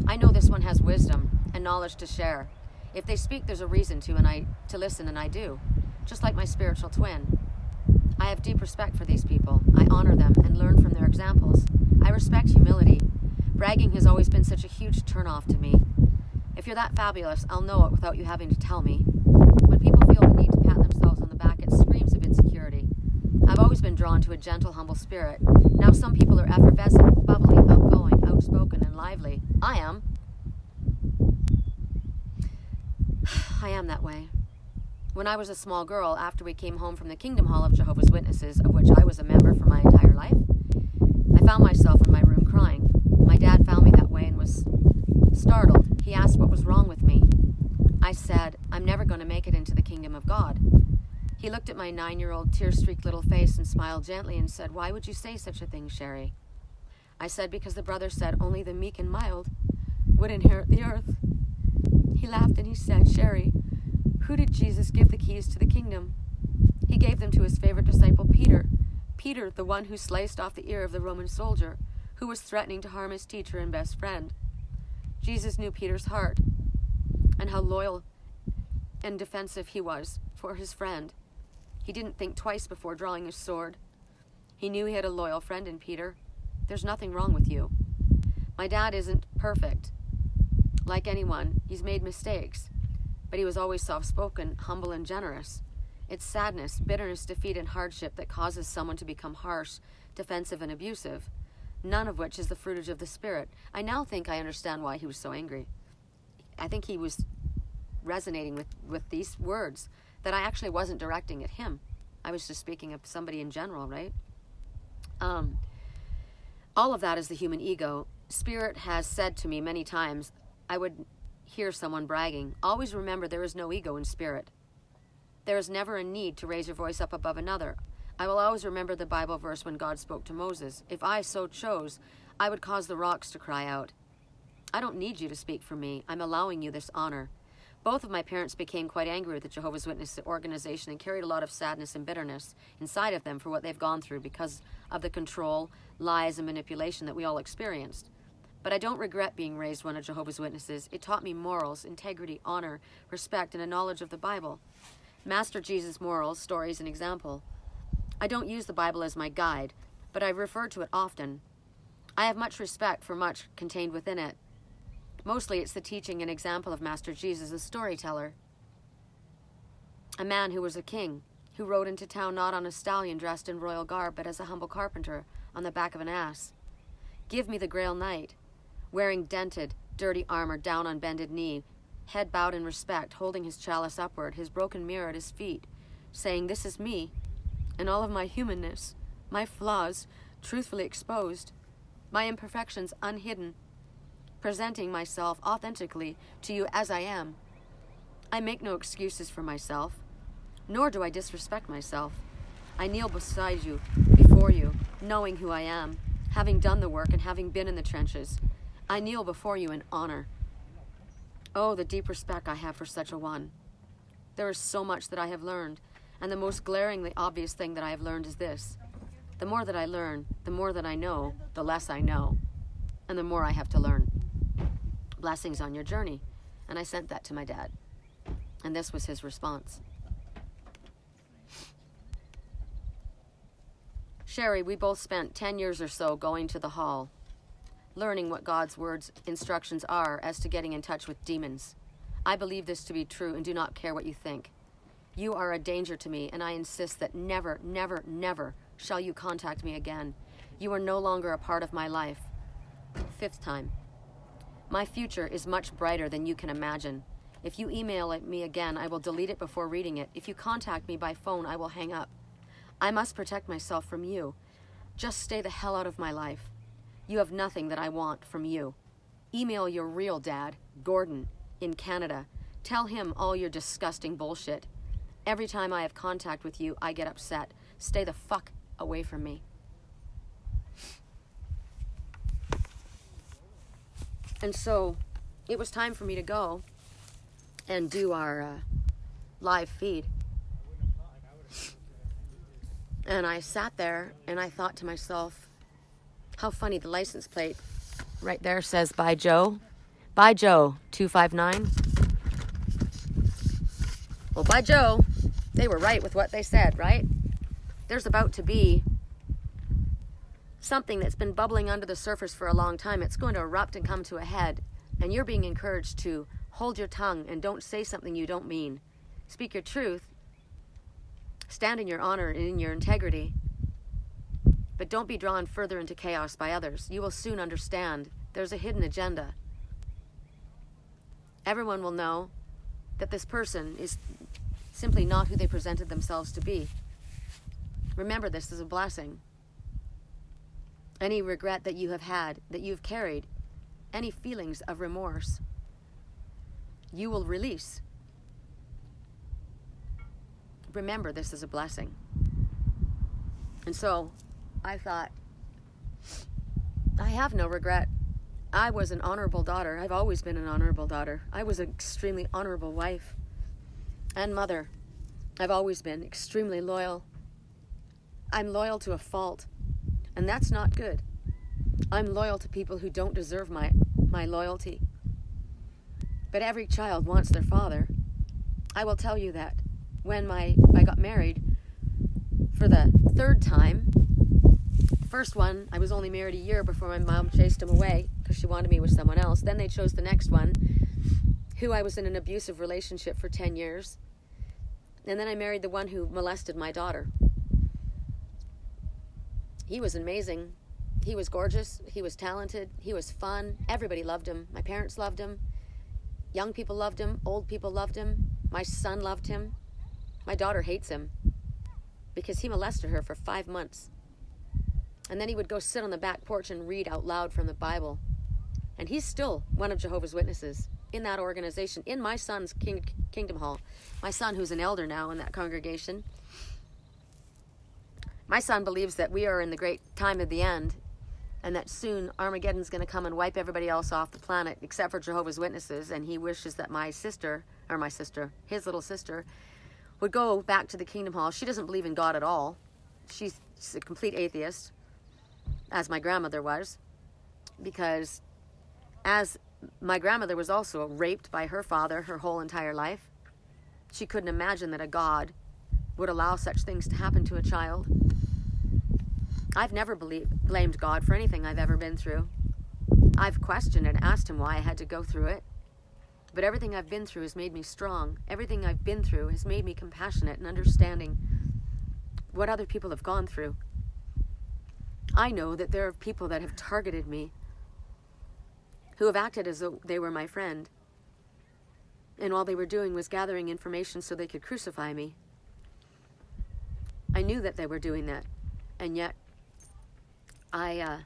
I know this one has wisdom and knowledge to share. If they speak, there's a reason to listen, and I do. Just like my spiritual twin. I have deep respect for these people. I honor them and learn from their examples. I respect humility. Bragging has always been such a huge turnoff to me. If you're that fabulous, I'll know it without you having to tell me. When people feel the need to pat themselves on the back, it screams of insecurity. I've always been drawn to a gentle, humble spirit. Now some people are effervescent, bubbly, outgoing, outspoken, and lively. I am that way. When I was a small girl, after we came home from the Kingdom Hall of Jehovah's Witnesses, of which I was a member for my entire life, I found myself in my room crying. My dad found me that way and was startled. He asked what was wrong with me. I said, I'm never going to make it into the kingdom of God. He looked at my 9-year-old tear-streaked little face and smiled gently and said, why would you say such a thing, Sherry? I said, because the brother said only the meek and mild would inherit the earth. He laughed and he said, Sherry, who did Jesus give the keys to the kingdom? He gave them to his favorite disciple, Peter. Peter, the one who sliced off the ear of the Roman soldier, who was threatening to harm his teacher and best friend. Jesus knew Peter's heart and how loyal and defensive he was for his friend. He didn't think twice before drawing his sword. He knew he had a loyal friend in Peter. There's nothing wrong with you. My dad isn't perfect. Like anyone, he's made mistakes. But he was always soft-spoken, humble, and generous. It's sadness, bitterness, defeat, and hardship that causes someone to become harsh, defensive, and abusive, none of which is the fruitage of the Spirit. I now think I understand why he was so angry. I think he was resonating with these words that I actually wasn't directing at him. I was just speaking of somebody in general, right? All of that is the human ego. Spirit has said to me many times, I would hear someone bragging, always remember there is no ego in spirit. There is never a need to raise your voice up above another. I will always remember the Bible verse when God spoke to Moses. If I so chose, I would cause the rocks to cry out. I don't need you to speak for me. I'm allowing you this honor. Both of my parents became quite angry with the Jehovah's Witness organization and carried a lot of sadness and bitterness inside of them for what they've gone through because of the control, lies, and manipulation that we all experienced. But I don't regret being raised one of Jehovah's Witnesses. It taught me morals, integrity, honor, respect, and a knowledge of the Bible. Master Jesus' morals, stories, and example. I don't use the Bible as my guide, but I refer to it often. I have much respect for much contained within it. Mostly it's the teaching and example of Master Jesus, a storyteller. A man who was a king, who rode into town not on a stallion dressed in royal garb, but as a humble carpenter on the back of an ass. Give me the Grail Knight, wearing dented, dirty armor down on bended knee, head bowed in respect, holding his chalice upward, his broken mirror at his feet, saying, this is me, and all of my humanness, my flaws truthfully exposed, my imperfections unhidden, presenting myself authentically to you as I am. I make no excuses for myself, nor do I disrespect myself. I kneel beside you, before you, knowing who I am, having done the work and having been in the trenches. I kneel before you in honor. Oh, the deep respect I have for such a one. There is so much that I have learned, and the most glaringly obvious thing that I have learned is this. The more that I learn, the more that I know, the less I know, and the more I have to learn. Blessings on your journey. And I sent that to my dad. And this was his response. Sherry, we both spent 10 years or so going to the hall, learning what God's words instructions are as to getting in touch with demons. I believe this to be true and do not care what you think. You are a danger to me, and I insist that never, never, never shall you contact me again. You are no longer a part of my life. 5th time. My future is much brighter than you can imagine. If you email me again, I will delete it before reading it. If you contact me by phone, I will hang up. I must protect myself from you. Just stay the hell out of my life. You have nothing that I want from you. Email your real dad, Gordon, in Canada. Tell him all your disgusting bullshit. Every time I have contact with you, I get upset. Stay the fuck away from me. And so it was time for me to go and do our live feed. And I sat there and I thought to myself, how funny, the license plate right there says, by Joe. By Joe, 259. Well, by Joe, they were right with what they said, right? There's about to be something that's been bubbling under the surface for a long time. It's going to erupt and come to a head. And you're being encouraged to hold your tongue and don't say something you don't mean. Speak your truth. Stand in your honor and in your integrity. But don't be drawn further into chaos by others. You will soon understand there's a hidden agenda. Everyone will know that this person is simply not who they presented themselves to be. Remember, this is a blessing. Any regret that you have had, that you've carried, any feelings of remorse, you will release. Remember, this is a blessing. And so I thought, I have no regret. I was an honorable daughter. I've always been an honorable daughter. I was an extremely honorable wife and mother. I've always been extremely loyal. I'm loyal to a fault, and that's not good. I'm loyal to people who don't deserve my loyalty. But every child wants their father. I will tell you that when I got married for the third time, first one, I was only married a year before my mom chased him away because she wanted me with someone else. Then they chose the next one, who I was in an abusive relationship for 10 years. And then I married the one who molested my daughter. He was amazing. He was gorgeous. He was talented. He was fun. Everybody loved him. My parents loved him. Young people loved him. Old people loved him. My son loved him. My daughter hates him because he molested her for 5 months. And then he would go sit on the back porch and read out loud from the Bible. And he's still one of Jehovah's Witnesses in that organization, in my son's Kingdom Hall. My son, who's an elder now in that congregation. My son believes that we are in the great time of the end and that soon Armageddon's going to come and wipe everybody else off the planet except for Jehovah's Witnesses. And he wishes that his little sister, would go back to the Kingdom Hall. She doesn't believe in God at all. She's a complete atheist, as my grandmother was, because as my grandmother was also raped by her father her whole entire life, she couldn't imagine that a God would allow such things to happen to a child. I've never blamed God for anything I've ever been through. I've questioned and asked him why I had to go through it. But everything I've been through has made me strong. Everything I've been through has made me compassionate and understanding what other people have gone through. I know that there are people that have targeted me, who have acted as though they were my friend, and all they were doing was gathering information so they could crucify me. I knew that they were doing that, and yet I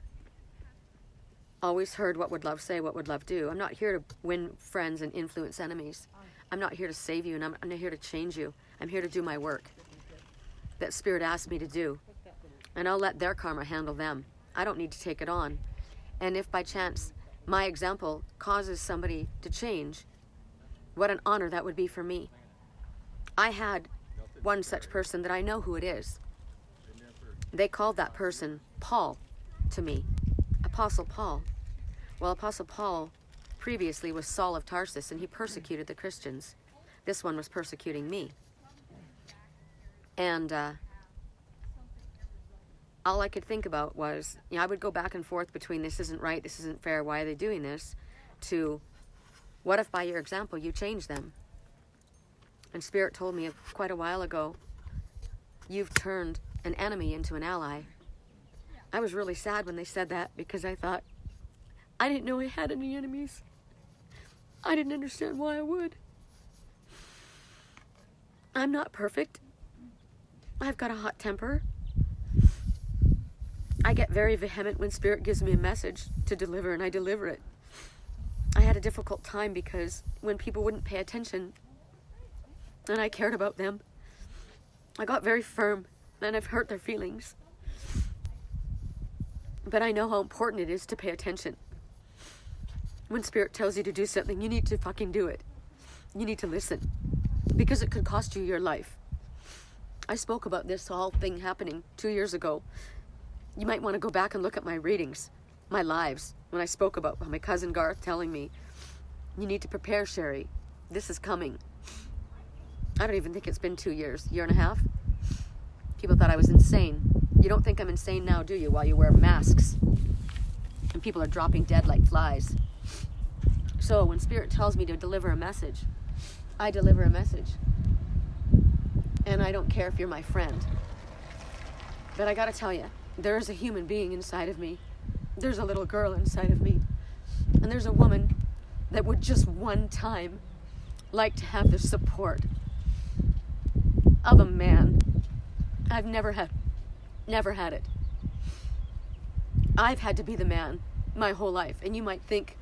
always heard, what would love say, what would love do? I'm not here to win friends and influence enemies. I'm not here to save you, and I'm not here to change you. I'm here to do my work that Spirit asked me to do, and I'll let their karma handle them. I don't need to take it on. And if by chance my example causes somebody to change, what an honor that would be for me. I had one such person that I know who it is. They called that person Paul to me, Apostle Paul. Well, Apostle Paul previously was Saul of Tarsus, and he persecuted the Christians. This one was persecuting me. And all I could think about was, I would go back and forth between this isn't right, this isn't fair, why are they doing this, to what if by your example you change them? And Spirit told me quite a while ago, you've turned an enemy into an ally. I was really sad when they said that, because I thought, I didn't know I had any enemies. I didn't understand why I would. I'm not perfect. I've got a hot temper. I get very vehement when Spirit gives me a message to deliver, and I deliver it. I had a difficult time because when people wouldn't pay attention and I cared about them, I got very firm, and I've hurt their feelings. But I know how important it is to pay attention. When Spirit tells you to do something, you need to fucking do it. You need to listen, because it could cost you your life. I spoke about this whole thing happening 2 years ago. You might want to go back and look at my readings, my lives, when I spoke about my cousin Garth telling me, you need to prepare, Sherry. This is coming. I don't even think it's been 2 years, year and a half. People thought I was insane. You don't think I'm insane now, do you, while you wear masks and people are dropping dead like flies? So when Spirit tells me to deliver a message, I deliver a message. And I don't care if you're my friend. But I gotta tell you, there is a human being inside of me. There's a little girl inside of me. And there's a woman that would just one time like to have the support of a man. I've never had it. I've had to be the man my whole life. And you might think,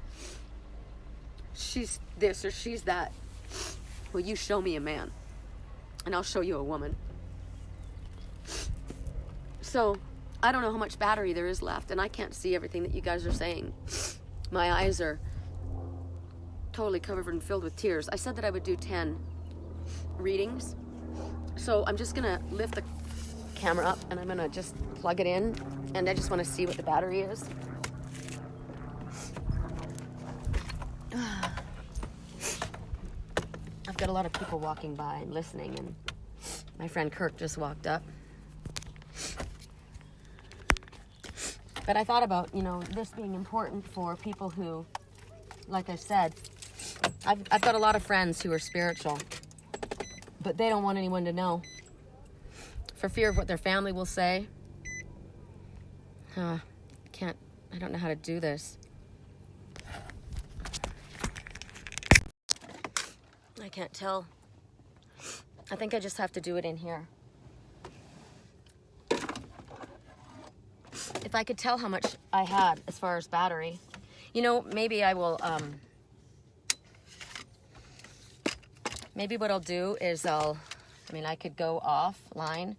she's this or she's that. Well, you show me a man, and I'll show you a woman. So, I don't know how much battery there is left, and I can't see everything that you guys are saying. My eyes are totally covered and filled with tears. I said that I would do 10 readings. So I'm just gonna lift the camera up and I'm gonna just plug it in, and I just wanna see what the battery is. I've got a lot of people walking by and listening, and my friend Kirk just walked up. But I thought about, this being important for people who, like I said, I've got a lot of friends who are spiritual, but they don't want anyone to know for fear of what their family will say. I don't know how to do this. I can't tell. I think I just have to do it in here. If I could tell how much I had as far as battery, maybe I will, maybe what I'll do is I could go offline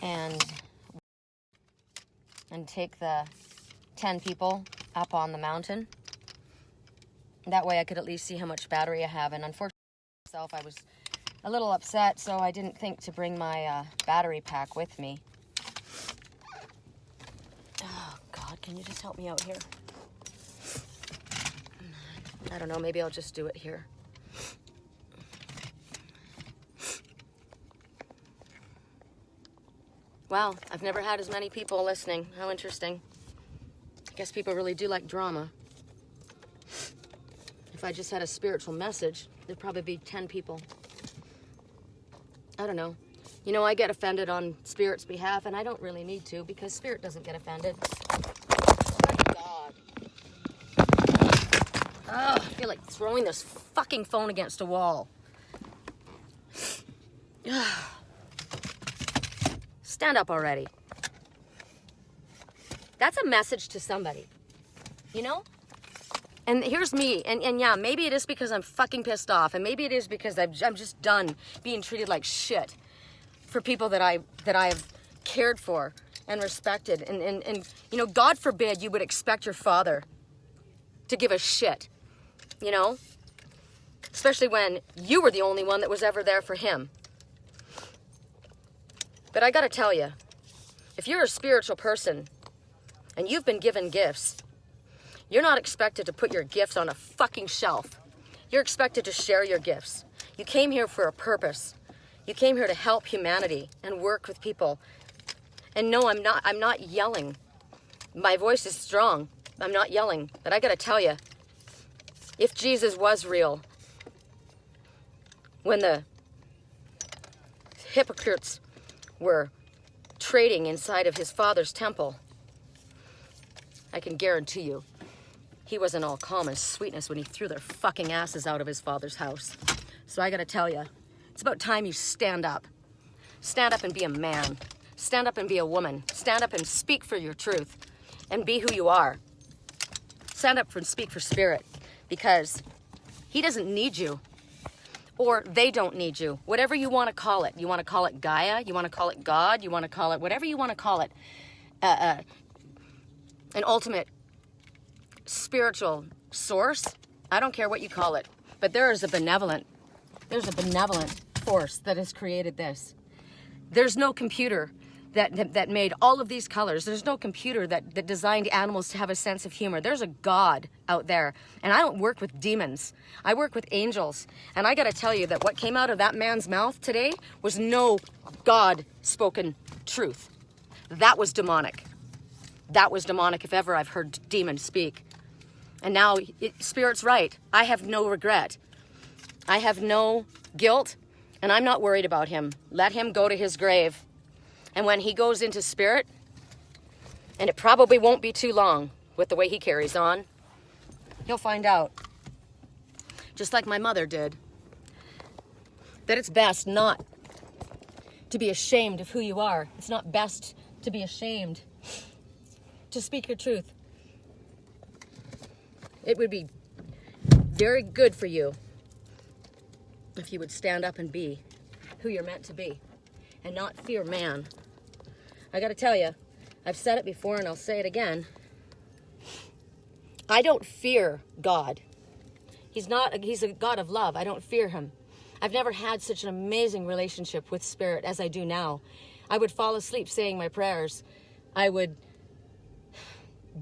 and take the 10 people up on the mountain. That way I could at least see how much battery I have. And unfortunately, I was a little upset, so I didn't think to bring my battery pack with me. Oh, God, can you just help me out here? I don't know, maybe I'll just do it here. Wow, I've never had as many people listening. How interesting. I guess people really do like drama. If I just had a spiritual message, there'd probably be 10 people. I don't know. I get offended on Spirit's behalf, and I don't really need to, because Spirit doesn't get offended. My God. I feel like throwing this fucking phone against a wall. Stand up already. That's a message to somebody. And here's me, and yeah, maybe it is because I'm fucking pissed off, and maybe it is because I'm just done being treated like shit for people that I've cared for and respected, and God forbid you would expect your father to give a shit, especially when you were the only one that was ever there for him. But I gotta tell you, if you're a spiritual person and you've been given gifts, you're not expected to put your gifts on a fucking shelf. You're expected to share your gifts. You came here for a purpose. You came here to help humanity and work with people. And no, I'm not yelling. My voice is strong. I'm not yelling. But I gotta tell you, if Jesus was real, when the hypocrites were trading inside of his father's temple, I can guarantee you, he wasn't all calm and sweetness when he threw their fucking asses out of his father's house. So I gotta tell you, it's about time you stand up. Stand up and be a man. Stand up and be a woman. Stand up and speak for your truth. And be who you are. Stand up and speak for Spirit. Because he doesn't need you. Or they don't need you. Whatever you want to call it. You want to call it Gaia? You want to call it God? You want to call it whatever you want to call it. An ultimate spiritual source. I don't care what you call it. But there's a benevolent force that has created this. There's no computer that made all of these colors. There's no computer that designed animals to have a sense of humor. There's a God out there. And I don't work with demons. I work with angels. And I got to tell you that what came out of that man's mouth today was no God-spoken truth. That was demonic. That was demonic if ever I've heard demons speak. And now, Spirit's right. I have no regret. I have no guilt, and I'm not worried about him. Let him go to his grave. And when he goes into spirit, and it probably won't be too long with the way he carries on, he'll find out, just like my mother did, that it's best not to be ashamed of who you are. It's not best to be ashamed to speak your truth. It would be very good for you if you would stand up and be who you're meant to be and not fear man. I got to tell you, I've said it before and I'll say it again. I don't fear God. He's a God of love. I don't fear him. I've never had such an amazing relationship with Spirit as I do now. I would fall asleep saying my prayers. I would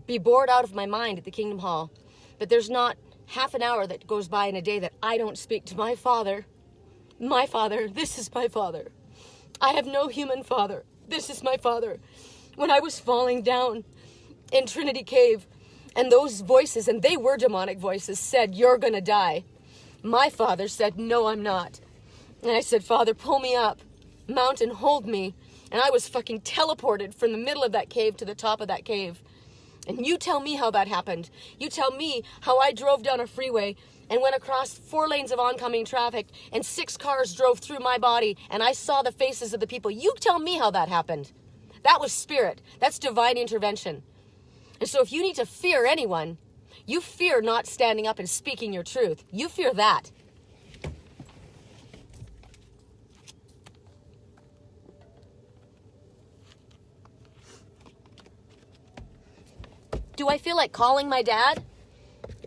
be bored out of my mind at the Kingdom Hall. But there's not half an hour that goes by in a day that I don't speak to my Father. My Father, this is my Father. I have no human father. This is my Father. When I was falling down in Trinity Cave, and those voices, and they were demonic voices, said, "You're going to die." My Father said, "No, I'm not." And I said, "Father, pull me up. Mountain, hold me." And I was fucking teleported from the middle of that cave to the top of that cave. And you tell me how that happened. You tell me how I drove down a freeway and went across 4 lanes of oncoming traffic and 6 cars drove through my body and I saw the faces of the people. You tell me how that happened. That was Spirit. That's divine intervention. And so if you need to fear anyone, you fear not standing up and speaking your truth. You fear that. Do I feel like calling my dad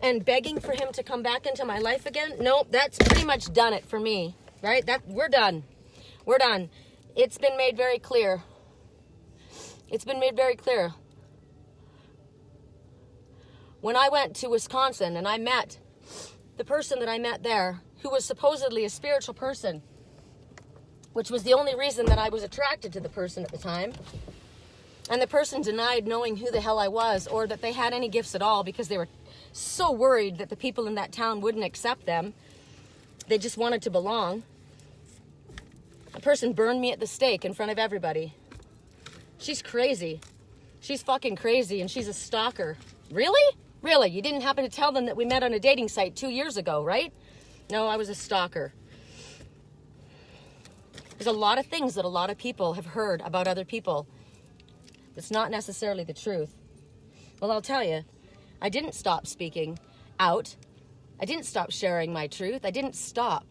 and begging for him to come back into my life again? Nope, that's pretty much done it for me, right? We're done. We're done. It's been made very clear. It's been made very clear. When I went to Wisconsin and I met the person that I met there, who was supposedly a spiritual person, which was the only reason that I was attracted to the person at the time, and the person denied knowing who the hell I was or that they had any gifts at all because they were so worried that the people in that town wouldn't accept them. They just wanted to belong. A person burned me at the stake in front of everybody. She's crazy. She's fucking crazy, and she's a stalker. Really? Really? You didn't happen to tell them that we met on a dating site 2 years ago, right? No, I was a stalker. There's a lot of things that a lot of people have heard about other people. It's not necessarily the truth. Well, I'll tell you, I didn't stop speaking out. I didn't stop sharing my truth. I didn't stop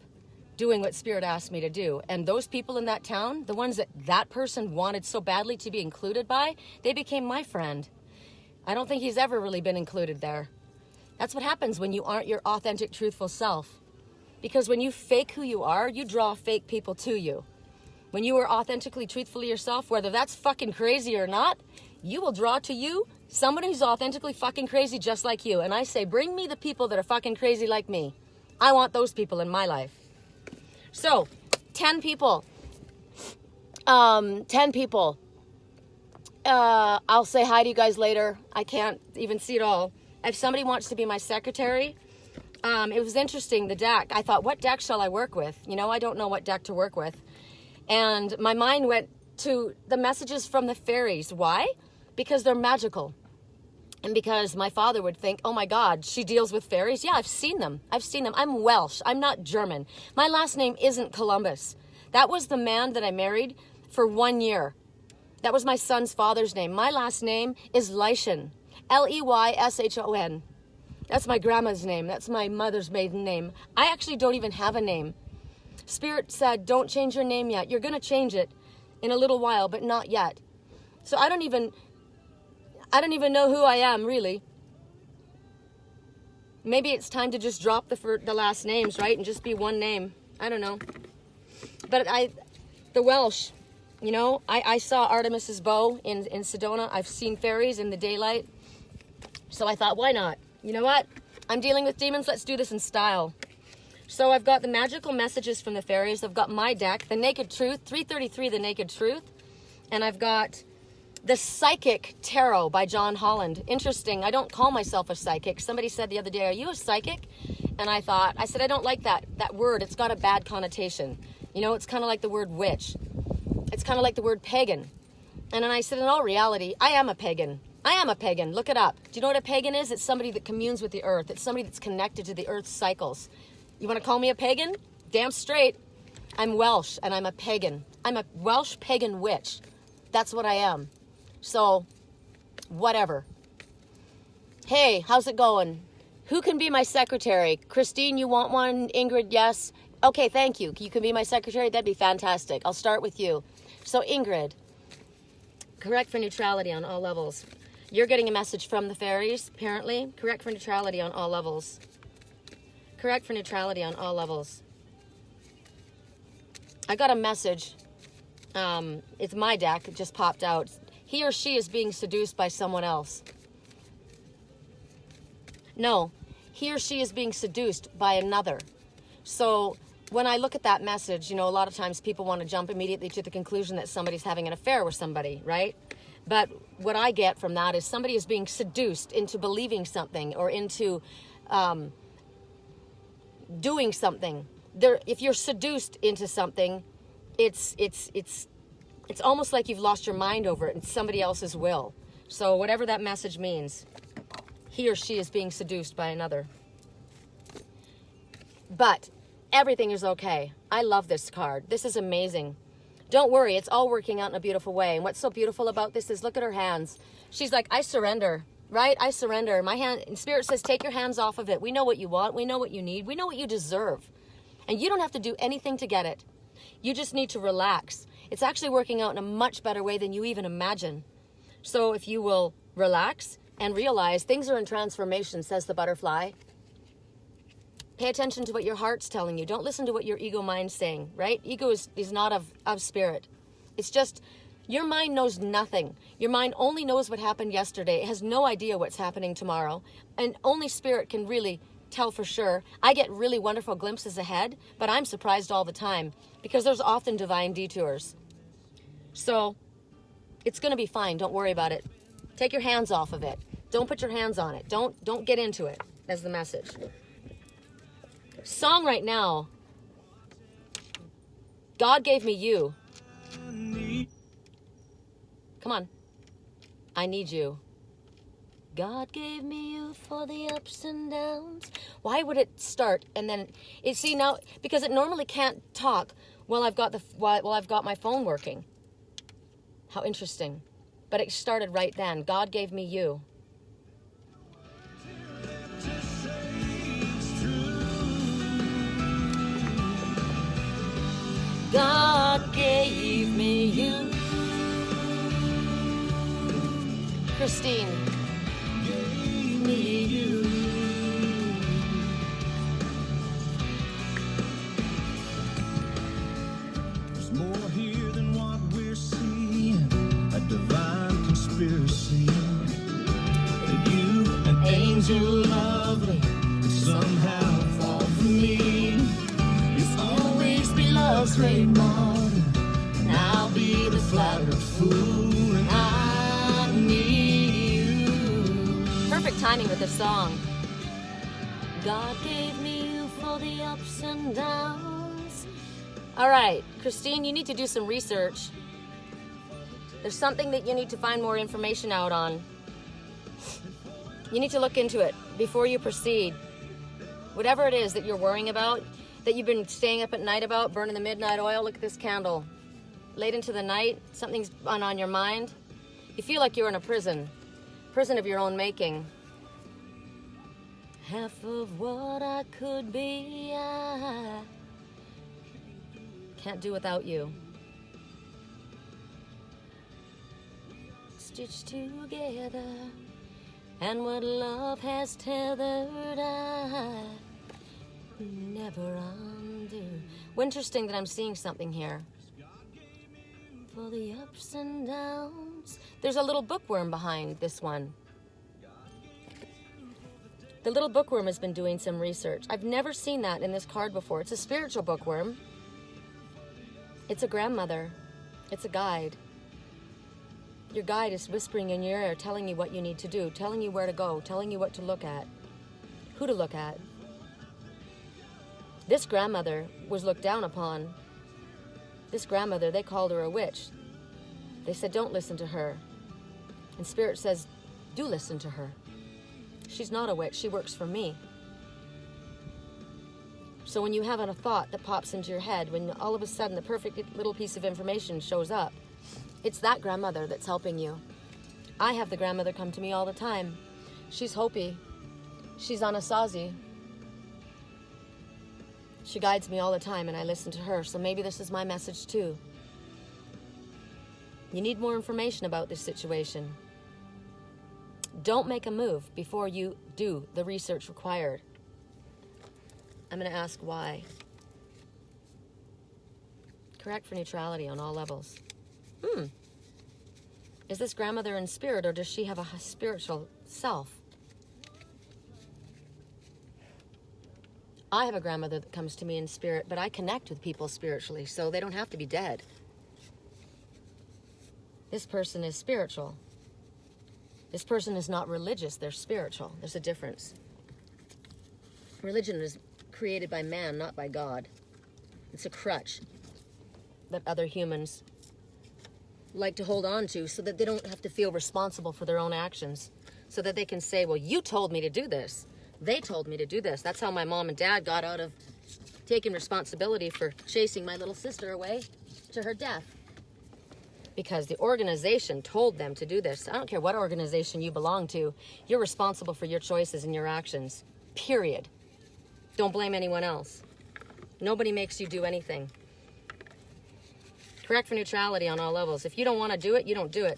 doing what Spirit asked me to do. And those people in that town, the ones that person wanted so badly to be included by, they became my friend. I don't think he's ever really been included there. That's what happens when you aren't your authentic, truthful self. Because when you fake who you are, you draw fake people to you. When you are authentically, truthfully yourself, whether that's fucking crazy or not, you will draw to you somebody who's authentically fucking crazy just like you. And I say, bring me the people that are fucking crazy like me. I want those people in my life. So, 10 people. 10 people. I'll say hi to you guys later. I can't even see it all. If somebody wants to be my secretary, it was interesting, the deck. I thought, what deck shall I work with? You know, I don't know what deck to work with. And my mind went to the messages from the fairies. Why? Because they're magical. And because my father would think, oh my God, she deals with fairies? Yeah, I've seen them. I've seen them. I'm Welsh. I'm not German. My last name isn't Columbus. That was the man that I married for 1 year. That was my son's father's name. My last name is Leyshon. Leyshon. That's my grandma's name. That's my mother's maiden name. I actually don't even have a name. Spirit said, don't change your name yet. You're going to change it in a little while, but not yet. So I don't even know who I am, really. Maybe it's time to just drop the last names, right? And just be one name. I don't know. But the Welsh, You know, I saw Artemis's bow in Sedona. I've seen fairies in the daylight. So I thought, why not? You know what? I'm dealing with demons. Let's do this in style. So I've got the magical messages from the fairies. I've got my deck, the Naked Truth, 333, the Naked Truth. And I've got the Psychic Tarot by John Holland. Interesting. I don't call myself a psychic. Somebody said the other day, are you a psychic? And I said, I don't like that word. It's got a bad connotation. You know, it's kind of like the word witch. It's kind of like the word pagan. And then I said, in all reality, I am a pagan. I am a pagan. Look it up. Do you know what a pagan is? It's somebody that communes with the earth. It's somebody that's connected to the earth's cycles. You want to call me a pagan? Damn straight. I'm Welsh and I'm a pagan. I'm a Welsh pagan witch. That's what I am. So, whatever. Hey, how's it going? Who can be my secretary? Christine, you want one? Ingrid, yes. Okay, thank you. You can be my secretary? That'd be fantastic. I'll start with you. So, Ingrid, correct for neutrality on all levels. You're getting a message from the fairies, apparently. Correct for neutrality on all levels. Correct for neutrality on all levels. I got a message. It's my deck. It just popped out. He or she is being seduced by someone else. No, he or she is being seduced by another. So when I look at that message, you know, a lot of times people want to jump immediately to the conclusion that somebody's having an affair with somebody, right? But what I get from that is somebody is being seduced into believing something or into doing something. If you're seduced into something, it's almost like you've lost your mind over it and somebody else's will. So whatever that message means, he or she is being seduced by another. But everything is okay. I love this card. This is amazing. Don't worry, it's all working out in a beautiful way. And what's so beautiful about this is look at her hands. She's like, I surrender, right? I surrender. My hand, and Spirit says, take your hands off of it. We know what you want. We know what you need. We know what you deserve. And you don't have to do anything to get it. You just need to relax. It's actually working out in a much better way than you even imagine. So if you will relax and realize things are in transformation, says the butterfly. Pay attention to what your heart's telling you. Don't listen to what your ego mind's saying, right? Ego is not of spirit. It's just, your mind knows nothing. Your mind only knows what happened yesterday. It has no idea what's happening tomorrow. And only spirit can really tell for sure. I get really wonderful glimpses ahead, but I'm surprised all the time because there's often divine detours. So it's going to be fine. Don't worry about it. Take your hands off of it. Don't put your hands on it. Don't get into it. That's the message. Song right now. God gave me you. Come on. I need you. God gave me you for the ups and downs. Why would it start and then see now, because it normally can't talk while I've got my phone working. How interesting. But it started right then. God gave me you. God gave me you. Christine. Gave me you. There's more here than what we're seeing. A divine conspiracy. That you, an angel lovely, somehow fall for me. You'll always be love's great martyr, and I'll be the flattered fool, and I need you. Perfect timing with this song. God gave me you for the ups and downs. All right, Christine, you need to do some research. There's something that you need to find more information out on. You need to look into it before you proceed. Whatever it is that you're worrying about, that you've been staying up at night about, burning the midnight oil, look at this candle. Late into the night, something's on your mind. You feel like you're in a prison of your own making. Half of what I could be, I can't do without you. Stitched together, and what love has tethered, I never undo. Well, interesting that I'm seeing something here. for the ups and downs. There's a little bookworm behind this one. The little bookworm has been doing some research. I've never seen that in this card before. It's a spiritual bookworm. It's a grandmother. It's a guide. Your guide is whispering in your ear, telling you what you need to do, telling you where to go, telling you what to look at, who to look at. This grandmother was looked down upon. This grandmother, they called her a witch. They said, don't listen to her. And Spirit says, do listen to her. She's not a witch. She works for me. So when you have a thought that pops into your head, when all of a sudden the perfect little piece of information shows up, it's that grandmother that's helping you. I have the grandmother come to me all the time. She's Hopi. She's Anasazi. She guides me all the time, and I listen to her. So maybe this is my message too. You need more information about this situation. Don't make a move before you do the research required. I'm going to ask why. Correct for neutrality on all levels. Is this grandmother in spirit, or does she have a spiritual self? I have a grandmother that comes to me in spirit, but I connect with people spiritually, so they don't have to be dead. This person is spiritual. This person is not religious, they're spiritual. There's a difference. Religion is created by man, not by God. It's a crutch that other humans like to hold on to so that they don't have to feel responsible for their own actions, so that they can say, well, you told me to do this. They told me to do this. That's how my mom and dad got out of taking responsibility for chasing my little sister away to her death. Because the organization told them to do this. I don't care what organization you belong to. You're responsible for your choices and your actions. Period. Don't blame anyone else. Nobody makes you do anything. Correct for neutrality on all levels. If you don't want to do it, you don't do it.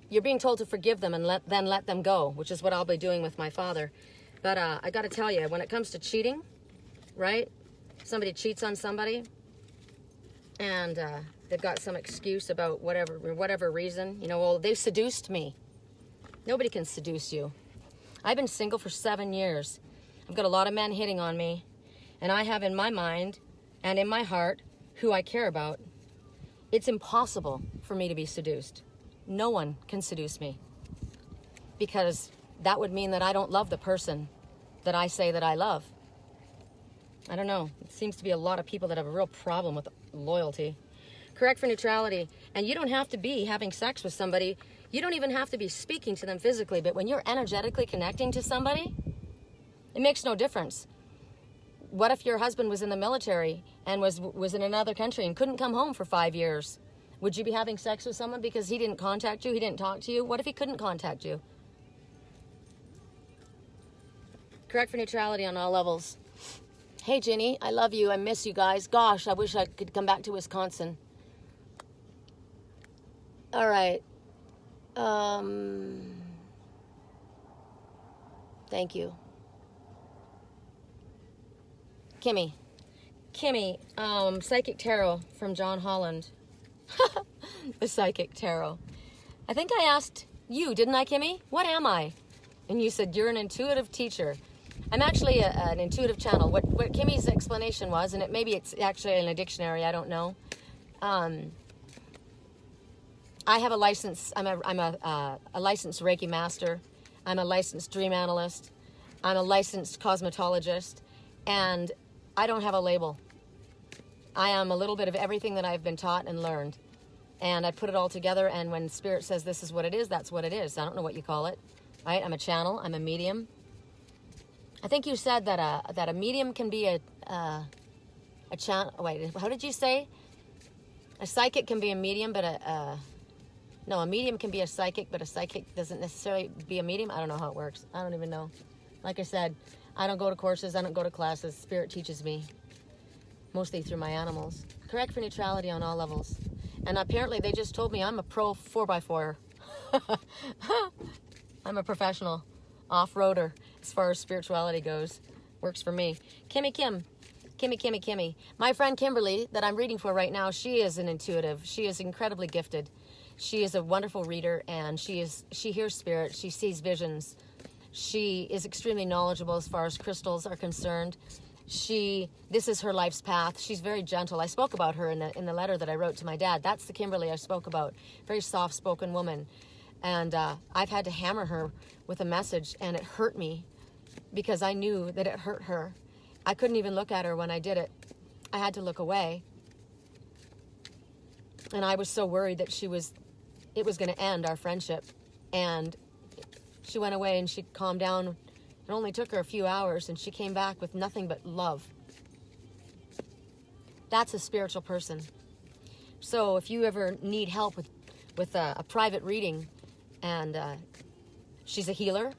You're being told to forgive them and then let them go, which is what I'll be doing with my father. But I got to tell you, when it comes to cheating, right? Somebody cheats on somebody, and they've got some excuse about whatever reason. You know, well, they seduced me. Nobody can seduce you. I've been single for 7 years. I've got a lot of men hitting on me, and I have in my mind and in my heart who I care about. It's impossible for me to be seduced. No one can seduce me, because that would mean that I don't love the person that I say that I love. I don't know. It seems to be a lot of people that have a real problem with loyalty. Correct for neutrality. And you don't have to be having sex with somebody. You don't even have to be speaking to them physically. But when you're energetically connecting to somebody, it makes no difference. What if your husband was in the military and was in another country and couldn't come home for 5 years? Would you be having sex with someone because he didn't contact you? He didn't talk to you? What if he couldn't contact you? Correct for neutrality on all levels. Hey, Ginny, I love you. I miss you guys. Gosh, I wish I could come back to Wisconsin. All right. Thank you. Kimmy, Psychic Tarot from John Holland. The Psychic Tarot. I think I asked you, didn't I, Kimmy? What am I? And you said, you're an intuitive teacher. I'm actually an intuitive channel. What Kimmy's explanation was, and maybe it's actually in a dictionary, I don't know. I have a license. I'm a licensed Reiki master. I'm a licensed dream analyst. I'm a licensed cosmetologist. And I don't have a label. I am a little bit of everything that I've been taught and learned. And I put it all together, and when Spirit says this is what it is, that's what it is. I don't know what you call it. Right? I'm a channel. I'm a medium. I think you said that a medium can be a channel. Wait, how did you say? A psychic can be a medium, but a medium can be a psychic, but a psychic doesn't necessarily be a medium. I don't know how it works. I don't even know. Like I said, I don't go to courses. I don't go to classes. Spirit teaches me, mostly through my animals. Correct for neutrality on all levels. And apparently they just told me I'm a pro 4x4. I'm a professional off-roader as far as spirituality goes. Works for me. Kimmy Kim. Kimmy. My friend Kimberly, that I'm reading for right now, she is an intuitive. She is incredibly gifted. She is a wonderful reader, and she hears spirit. She sees visions. She is extremely knowledgeable as far as crystals are concerned. This is her life's path. She's very gentle. I spoke about her in the letter that I wrote to my dad. That's the Kimberly I spoke about. Very soft-spoken woman. And I've had to hammer her with a message, and it hurt me because I knew that it hurt her. I couldn't even look at her when I did it. I had to look away. And I was so worried that it was going to end our friendship. And she went away and she calmed down. It only took her a few hours, and she came back with nothing but love. That's a spiritual person. So if you ever need help with a private reading, and she's a healer,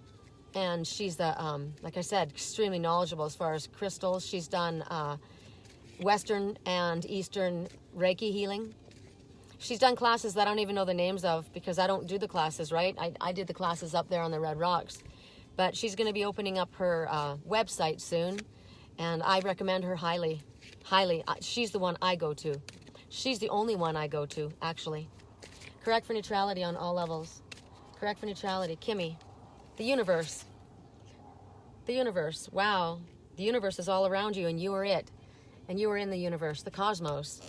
and she's like I said, extremely knowledgeable as far as crystals. She's done Western and Eastern Reiki healing. She's done classes that I don't even know the names of because I don't do the classes, right? I did the classes up there on the Red Rocks. But she's going to be opening up her website soon, and I recommend her highly. She's the one I go to. She's the only one I go to, actually. Correct for neutrality on all levels. Correct for neutrality. Kimmy. The universe. The universe. Wow. The universe is all around you, and you are it. And you are in the universe, the cosmos.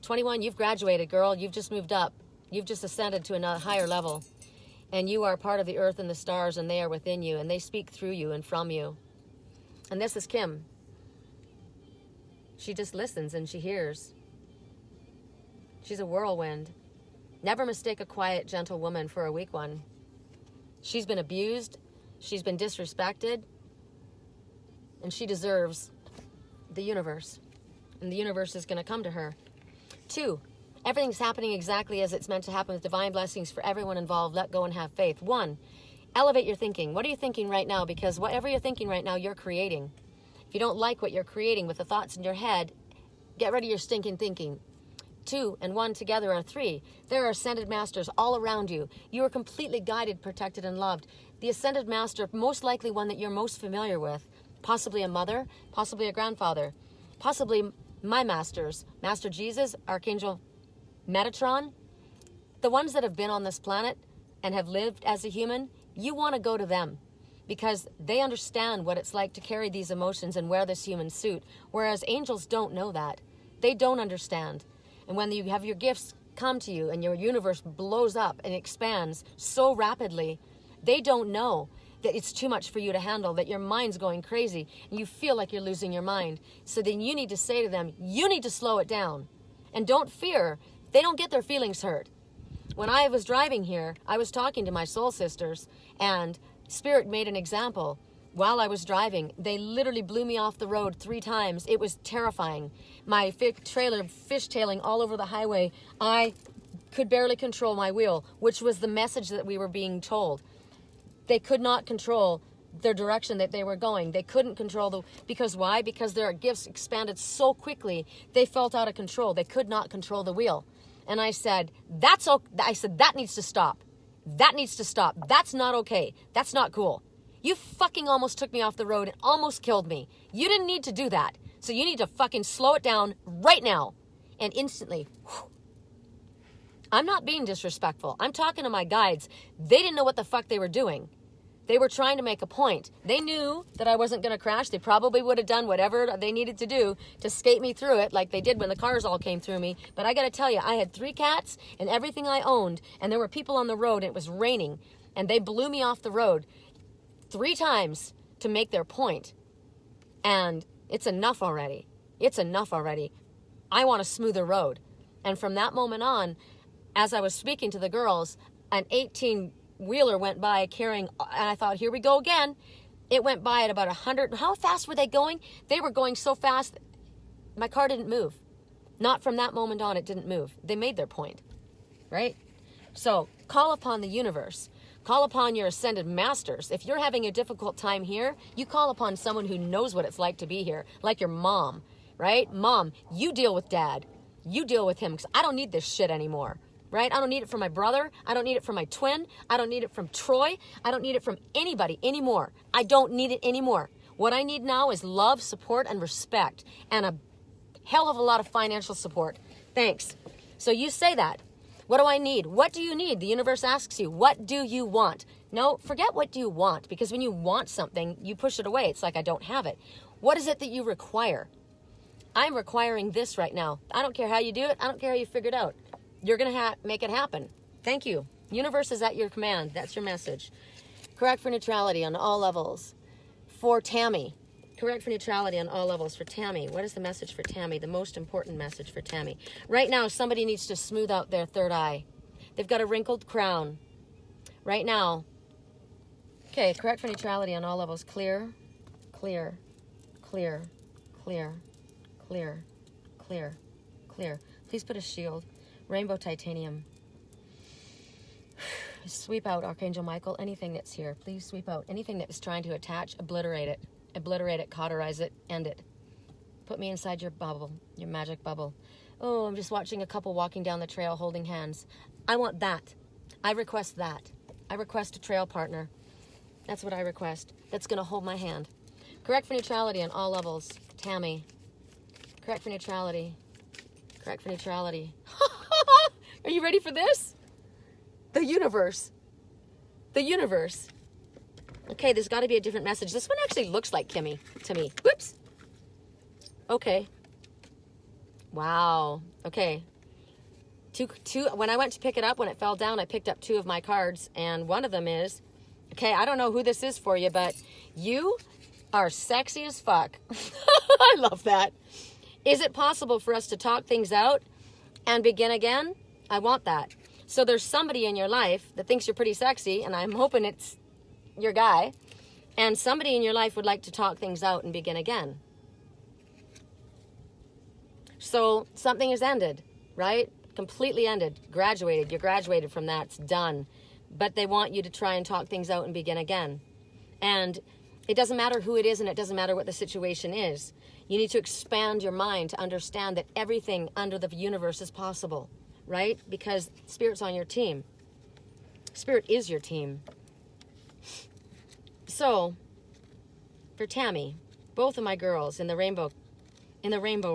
21, you've graduated, girl. You've just moved up. You've just ascended to a higher level. And you are part of the earth and the stars, and they are within you, and they speak through you and from you. And this is Kim. She just listens and she hears. She's a whirlwind. Never mistake a quiet, gentle woman for a weak one. She's been abused. She's been disrespected. And she deserves the universe. And the universe is going to come to her. 2, everything's happening exactly as it's meant to happen with divine blessings for everyone involved. Let go and have faith. 1, elevate your thinking. What are you thinking right now? Because whatever you're thinking right now, you're creating. If you don't like what you're creating with the thoughts in your head, get rid of your stinking thinking. 2 and 1 together are 3. There are ascended masters all around you. You are completely guided, protected, and loved. The ascended master, most likely one that you're most familiar with, possibly a mother, possibly a grandfather, possibly my masters, Master Jesus, Archangel Metatron, the ones that have been on this planet and have lived as a human. You want to go to them because they understand what it's like to carry these emotions and wear this human suit, whereas angels don't know that. They don't understand. And when you have your gifts come to you and your universe blows up and expands so rapidly, they don't know that it's too much for you to handle, that your mind's going crazy and you feel like you're losing your mind. So then you need to say to them, you need to slow it down. And don't fear. They don't get their feelings hurt. When I was driving here, I was talking to my soul sisters, and Spirit made an example. While I was driving, they literally blew me off the road 3 times. It was terrifying. My trailer fishtailing all over the highway. I could barely control my wheel, which was the message that we were being told. They could not control their direction that they were going. They couldn't control because why? Because their gifts expanded so quickly, they felt out of control. They could not control the wheel. And I said, that needs to stop. That needs to stop. That's not okay. That's not cool. You fucking almost took me off the road and almost killed me. You didn't need to do that. So you need to fucking slow it down right now. And instantly, whew. I'm not being disrespectful. I'm talking to my guides. They didn't know what the fuck they were doing. They were trying to make a point. They knew that I wasn't going to crash. They probably would have done whatever they needed to do to skate me through it like they did when the cars all came through me. But I got to tell you, I had 3 cats and everything I owned, and there were people on the road, and it was raining, and they blew me off the road 3 times to make their point. And it's enough already. It's enough already. I want a smoother road. And from that moment on, as I was speaking to the girls, an 18-wheeler went by carrying, and I thought, here we go again. It went by at about 100. How fast were they going? They were going so fast, my car didn't move. Not from that moment on, it didn't move. They made their point, right? So call upon the universe. Call upon your ascended masters. If you're having a difficult time here, you call upon someone who knows what it's like to be here, like your mom, right? Mom, you deal with Dad. You deal with him, because I don't need this shit anymore. Right? I don't need it from my brother. I don't need it from my twin. I don't need it from Troy. I don't need it from anybody anymore. I don't need it anymore. What I need now is love, support, and respect, and a hell of a lot of financial support. Thanks. So you say that. What do I need? What do you need? The universe asks you, what do you want? No, forget what do you want, because when you want something, you push it away. It's like, I don't have it. What is it that you require? I'm requiring this right now. I don't care how you do it. I don't care how you figure it out. You're going to make it happen. Thank you. Universe is at your command. That's your message. Correct for neutrality on all levels. For Tammy. Correct for neutrality on all levels for Tammy. What is the message for Tammy? The most important message for Tammy. Right now, somebody needs to smooth out their third eye. They've got a wrinkled crown. Right now. Okay, correct for neutrality on all levels. Clear, clear, clear, clear, clear, clear, clear. Please put a shield. Rainbow titanium. Sweep out, Archangel Michael, anything that's here. Please sweep out anything that is trying to attach, obliterate it. Obliterate it, cauterize it, end it. Put me inside your bubble, your magic bubble. Oh, I'm just watching a couple walking down the trail holding hands. I want that. I request that. I request a trail partner. That's what I request. That's going to hold my hand. Correct for neutrality on all levels. Tammy. Correct for neutrality. Correct for neutrality. Are you ready for this? The universe. The universe. Okay, there's got to be a different message. This one actually looks like Kimmy to me. Whoops. Okay. Wow. Okay. Two. When I went to pick it up, when it fell down, I picked up 2 of my cards, and one of them is, okay, I don't know who this is for you, but you are sexy as fuck. I love that. Is it possible for us to talk things out and begin again? I want that. So there's somebody in your life that thinks you're pretty sexy, and I'm hoping it's your guy, and somebody in your life would like to talk things out and begin again. So something has ended, right? Completely ended. Graduated. You're graduated from that. It's done. But they want you to try and talk things out and begin again. And it doesn't matter who it is, and it doesn't matter what the situation is. You need to expand your mind to understand that everything under the universe is possible, right? Because Spirit's on your team. Spirit is your team. So, for Tammy, both of my girls in the rainbow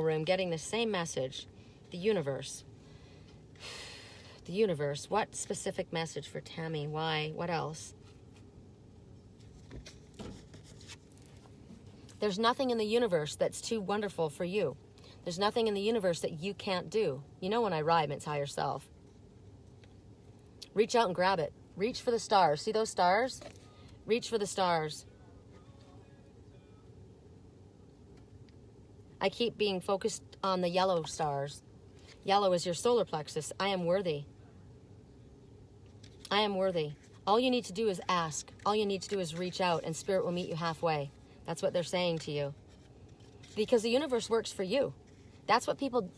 room getting the same message, the universe. The universe. What specific message for Tammy? Why? What else? There's nothing in the universe that's too wonderful for you. There's nothing in the universe that you can't do. You know when I rhyme, it's higher self. Reach out and grab it. Reach for the stars. See those stars? Reach for the stars. I keep being focused on the yellow stars. Yellow is your solar plexus. I am worthy. I am worthy. All you need to do is ask. All you need to do is reach out, and Spirit will meet you halfway. That's what they're saying to you. Because the universe works for you. That's what people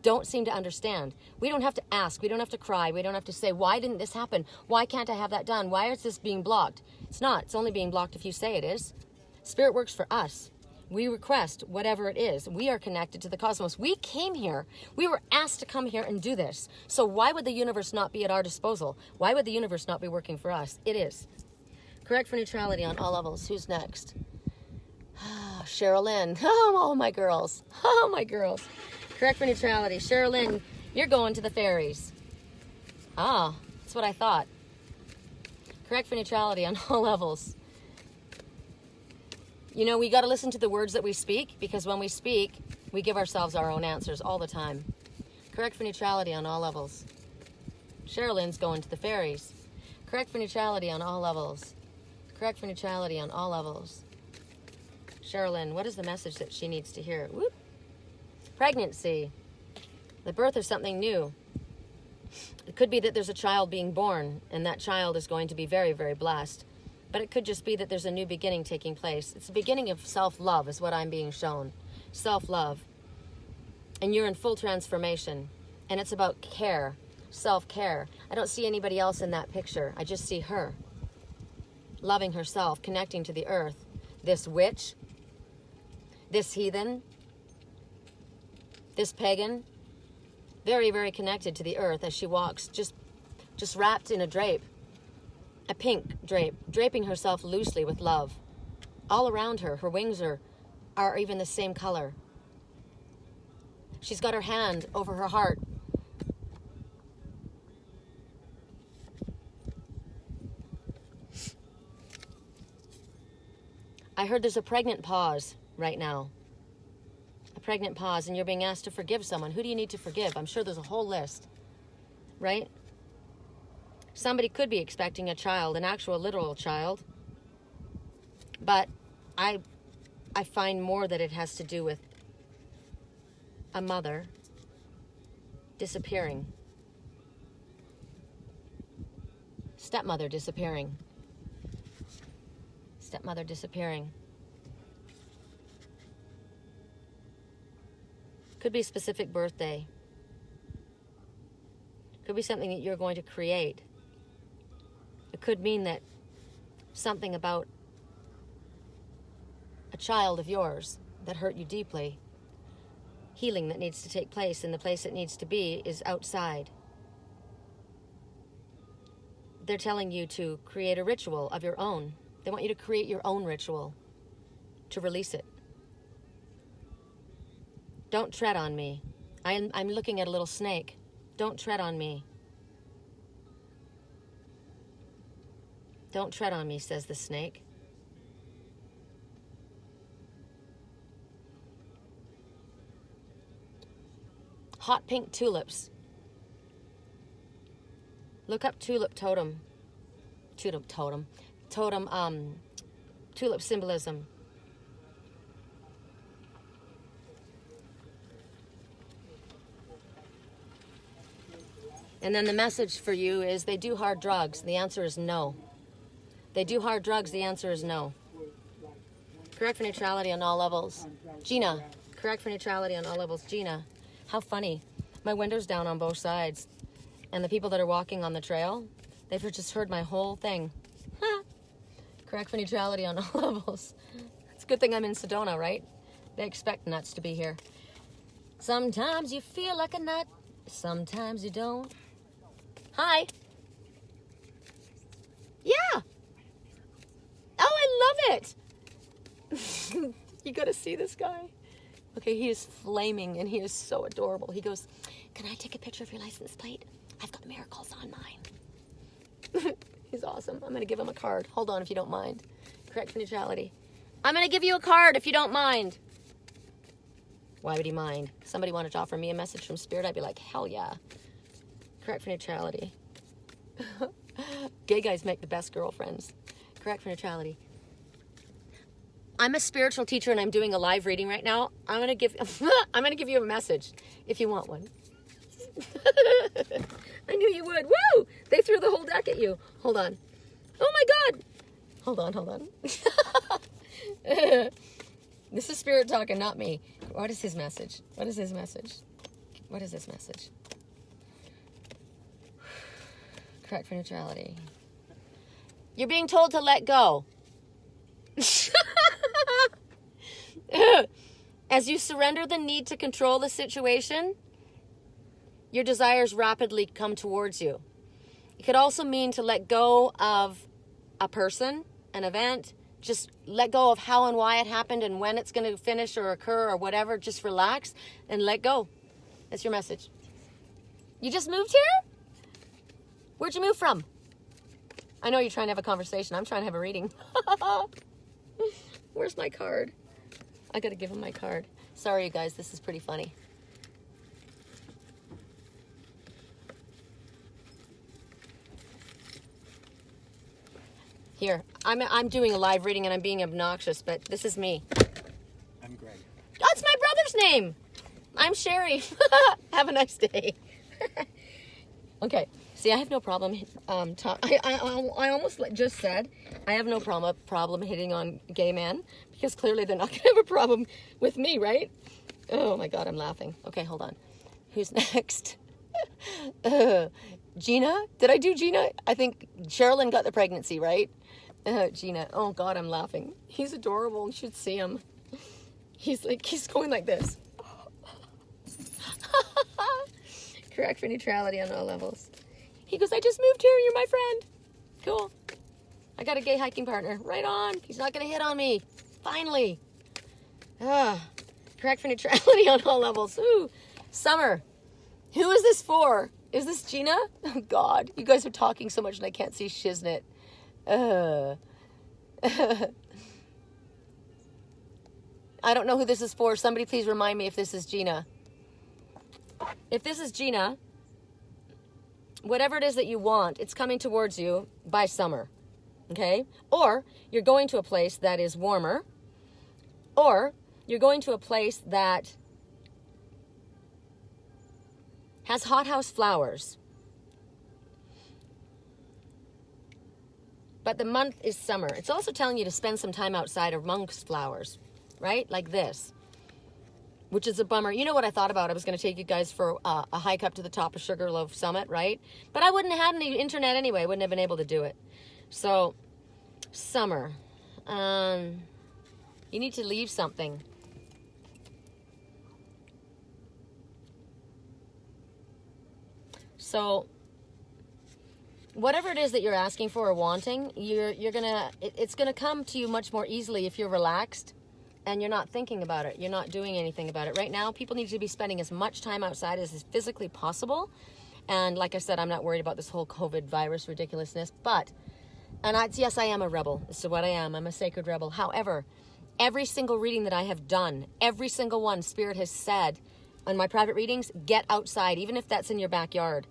don't seem to understand. We don't have to ask. We don't have to cry. We don't have to say, why didn't this happen? Why can't I have that done? Why is this being blocked? It's not. It's only being blocked if you say it is. Spirit works for us. We request whatever it is. We are connected to the cosmos. We came here. We were asked to come here and do this. So why would the universe not be at our disposal? Why would the universe not be working for us? It is. Correct for neutrality on all levels. Who's next? Cheryl Lynn. Oh, my girls. Oh, my girls. Correct for neutrality. Cheryl Lynn, you're going to the fairies. Ah, that's what I thought. Correct for neutrality on all levels. You know, we got to listen to the words that we speak, because when we speak, we give ourselves our own answers all the time. Correct for neutrality on all levels. Cheryl Lynn's going to the fairies. Correct for neutrality on all levels. Correct for neutrality on all levels. Sherilyn, what is the message that she needs to hear? Whoop. Pregnancy. The birth of something new. It could be that there's a child being born, and that child is going to be very, very blessed. But it could just be that there's a new beginning taking place. It's the beginning of self-love is what I'm being shown. Self-love. And you're in full transformation. And it's about care. Self-care. I don't see anybody else in that picture. I just see her. Loving herself, connecting to the earth. This witch, this heathen, this pagan, very, very connected to the earth as she walks, just wrapped in a drape, a pink drape, draping herself loosely with love. all around her. Her wings are even the same color. She's got her hand over her heart. I heard there's a pregnant pause right now. A pregnant pause, and you're being asked to forgive someone. Who do you need to forgive? I'm sure there's a whole list, right? Somebody could be expecting a child, an actual literal child. But I find more that it has to do with a mother disappearing. Stepmother disappearing. Stepmother disappearing. Could be a specific birthday. Could be something that you're going to create. It could mean that something about a child of yours that hurt you deeply, healing that needs to take place, and the place it needs to be is outside. They're telling you to create a ritual of your own. They want you to create your own ritual to release it. Don't tread on me. I'm looking at a little snake. Don't tread on me. Don't tread on me, says the snake. Hot pink tulips. Look up tulip totem. Tulip totem. Tulip symbolism. And then the message for you is they do hard drugs. The answer is no. They do hard drugs. The answer is no. Correct for neutrality on all levels. Gina. Correct for neutrality on all levels. Gina. How funny. My window's down on both sides. And the people that are walking on the trail, they've just heard my whole thing. Correct for neutrality on all levels. It's a good thing I'm in Sedona, right? They expect nuts to be here. Sometimes you feel like a nut. Sometimes you don't. Hi. Yeah. Oh, I love it. You gotta see this guy. Okay, he is flaming and he is so adorable. He goes, "Can I take a picture of your license plate? I've got miracles on mine." He's awesome. I'm gonna give him a card. Hold on if you don't mind. Correct for neutrality. I'm gonna give you a card if you don't mind. Why would he mind? If somebody wanted to offer me a message from Spirit, I'd be like, hell yeah. Correct for neutrality. Gay guys make the best girlfriends. Correct for neutrality. I'm a spiritual teacher and I'm doing a live reading right now. I'm gonna give you a message if you want one. I knew you would. Woo! They threw the whole deck at you. Hold on. Oh my God. Hold on. This is Spirit talking, not me. What is his message? What is his message? What is this message? Correct for neutrality. You're being told to let go. As you surrender the need to control the situation, your desires rapidly come towards you. It could also mean to let go of a person, an event. Just let go of how and why it happened and when it's going to finish or occur or whatever. Just relax and let go. That's your message. You just moved here? Where'd you move from? I know you're trying to have a conversation. I'm trying to have a reading. Where's my card? I got to give him my card. Sorry, you guys. This is pretty funny. Here, I'm doing a live reading and I'm being obnoxious, but this is me. I'm Greg. That's my brother's name. I'm Sherry. Have a nice day. Okay. See, I have no problem. I almost just said I have no problem hitting on gay men because clearly they're not going to have a problem with me, right? Oh my God, I'm laughing. Okay, hold on. Who's next? Gina? Did I do Gina? I think Sherilyn got the pregnancy, right? Gina. Oh God, I'm laughing. He's adorable. You should see him. He's going like this. Correct for neutrality on all levels. He goes, I just moved here. You're my friend. Cool. I got a gay hiking partner. Right on. He's not going to hit on me. Finally. Correct for neutrality on all levels. Ooh. Summer. Who is this for? Is this Gina? Oh, God. You guys are talking so much and I can't see shiznit. I don't know who this is for. Somebody please remind me if this is Gina. If this is Gina, whatever it is that you want, it's coming towards you by summer. Okay? Or you're going to a place that is warmer. Or you're going to a place that has hothouse flowers. But the month is summer. It's also telling you to spend some time outside amongst flowers, right? Like this, which is a bummer. You know what I thought about? I was going to take you guys for a hike up to the top of Sugarloaf Summit, right? But I wouldn't have had any internet anyway. I wouldn't have been able to do it. So, summer. You need to leave something. So, whatever it is that you're asking for or wanting, it's gonna come to you much more easily if you're relaxed and you're not thinking about it. You're not doing anything about it. Right now, people need to be spending as much time outside as is physically possible. And like I said, I'm not worried about this whole COVID virus ridiculousness. Yes, I am a rebel. This is what I am. I'm a sacred rebel. However, every single reading that I have done, every single one, Spirit has said on my private readings, get outside, even if that's in your backyard.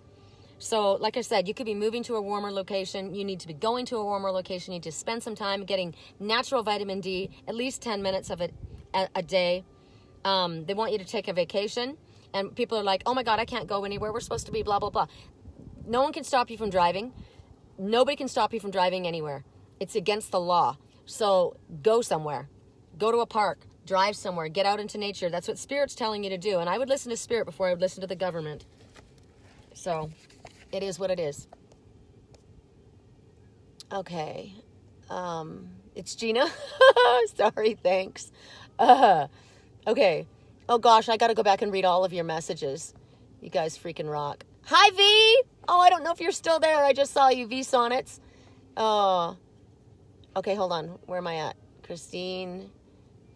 So, like I said, you could be moving to a warmer location. You need to be going to a warmer location. You need to spend some time getting natural vitamin D, at least 10 minutes of it a day. They want you to take a vacation. And people are like, oh my God, I can't go anywhere. We're supposed to be blah, blah, blah. No one can stop you from driving. Nobody can stop you from driving anywhere. It's against the law. So go somewhere. Go to a park. Drive somewhere. Get out into nature. That's what Spirit's telling you to do. And I would listen to Spirit before I would listen to the government. So it is what it is. Okay. It's Gina. Sorry, thanks. Okay. Oh gosh, I gotta go back and read all of your messages. You guys freaking rock. Hi, V! Oh, I don't know if you're still there. I just saw you, V Sonnets. Oh. Okay, hold on. Where am I at? Christine,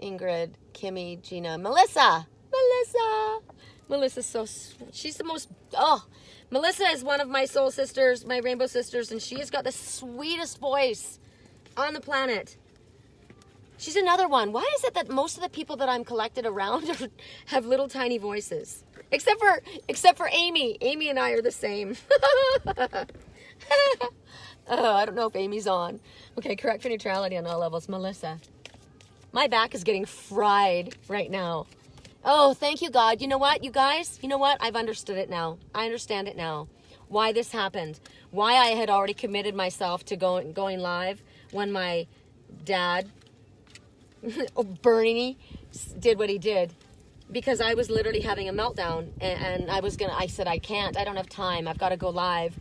Ingrid, Kimmy, Gina, Melissa! Melissa's so sweet. She's the most... Oh, Melissa is one of my soul sisters, my rainbow sisters, and she has got the sweetest voice on the planet. She's another one. Why is it that most of the people that I'm collected around have little tiny voices? Except for Amy. Amy and I are the same. I don't know if Amy's on. Okay, correct for neutrality on all levels. Melissa. My back is getting fried right now. Oh, thank you, God. You know what, you guys? You know what? I've understood it now. I understand it now. Why this happened. Why I had already committed myself to going live when my dad, Bernie, did what he did. Because I was literally having a meltdown. And I said, I can't. I don't have time. I've got to go live.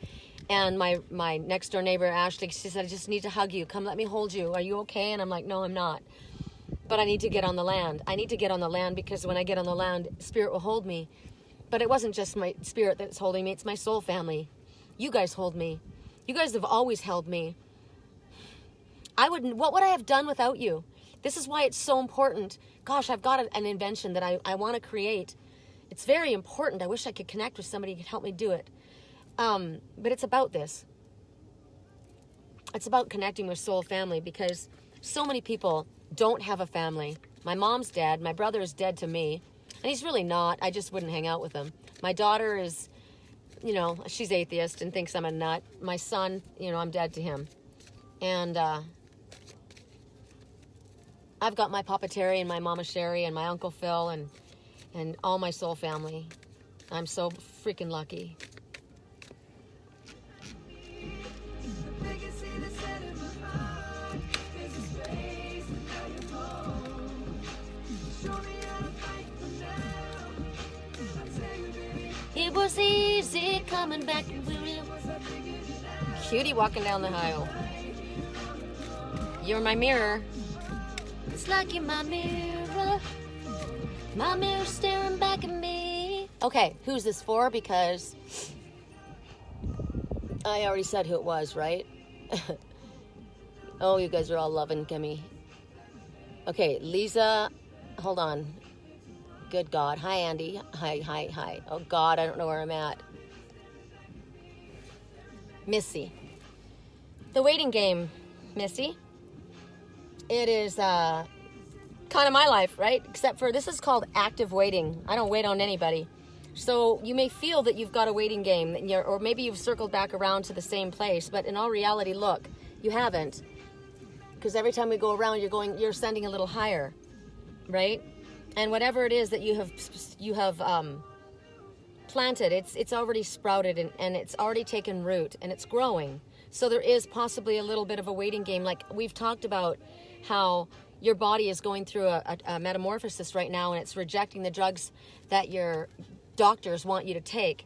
And my next door neighbor, Ashley, she said, I just need to hug you. Come let me hold you. Are you okay? And I'm like, no, I'm not. But I need to get on the land. I need to get on the land because when I get on the land, Spirit will hold me. But it wasn't just my spirit that's holding me. It's my soul family. You guys hold me. You guys have always held me. What would I have done without you? This is why it's so important. Gosh, I've got an invention that I want to create. It's very important. I wish I could connect with somebody who could help me do it. But it's about this. It's about connecting with soul family because so many people don't have a family. My mom's dead. My brother is dead to me. And he's really not. I just wouldn't hang out with him. My daughter is, she's atheist and thinks I'm a nut. My son, I'm dead to him. And I've got my Papa Terry and my Mama Sherry and my Uncle Phil and all my soul family. I'm so freaking lucky. It was easy coming back. Cutie walking down the aisle. You're my mirror. It's like you're my mirror. My mirror staring back at me. Okay, who's this for? Because I already said who it was, right? Oh, you guys are all loving Kimmy. Okay, Lisa, hold on. Good God. Hi, Andy. Hi. Oh, God, I don't know where I'm at. Missy. The waiting game, Missy. It is kind of my life, right? Except for this is called active waiting. I don't wait on anybody. So you may feel that you've got a waiting game, or maybe you've circled back around to the same place, but in all reality, look, you haven't. Because every time we go around, you're sending a little higher, right? And whatever it is that you have planted, it's already sprouted and it's already taken root and it's growing. So there is possibly a little bit of a waiting game. Like we've talked about how your body is going through a metamorphosis right now, and it's rejecting the drugs that your doctors want you to take.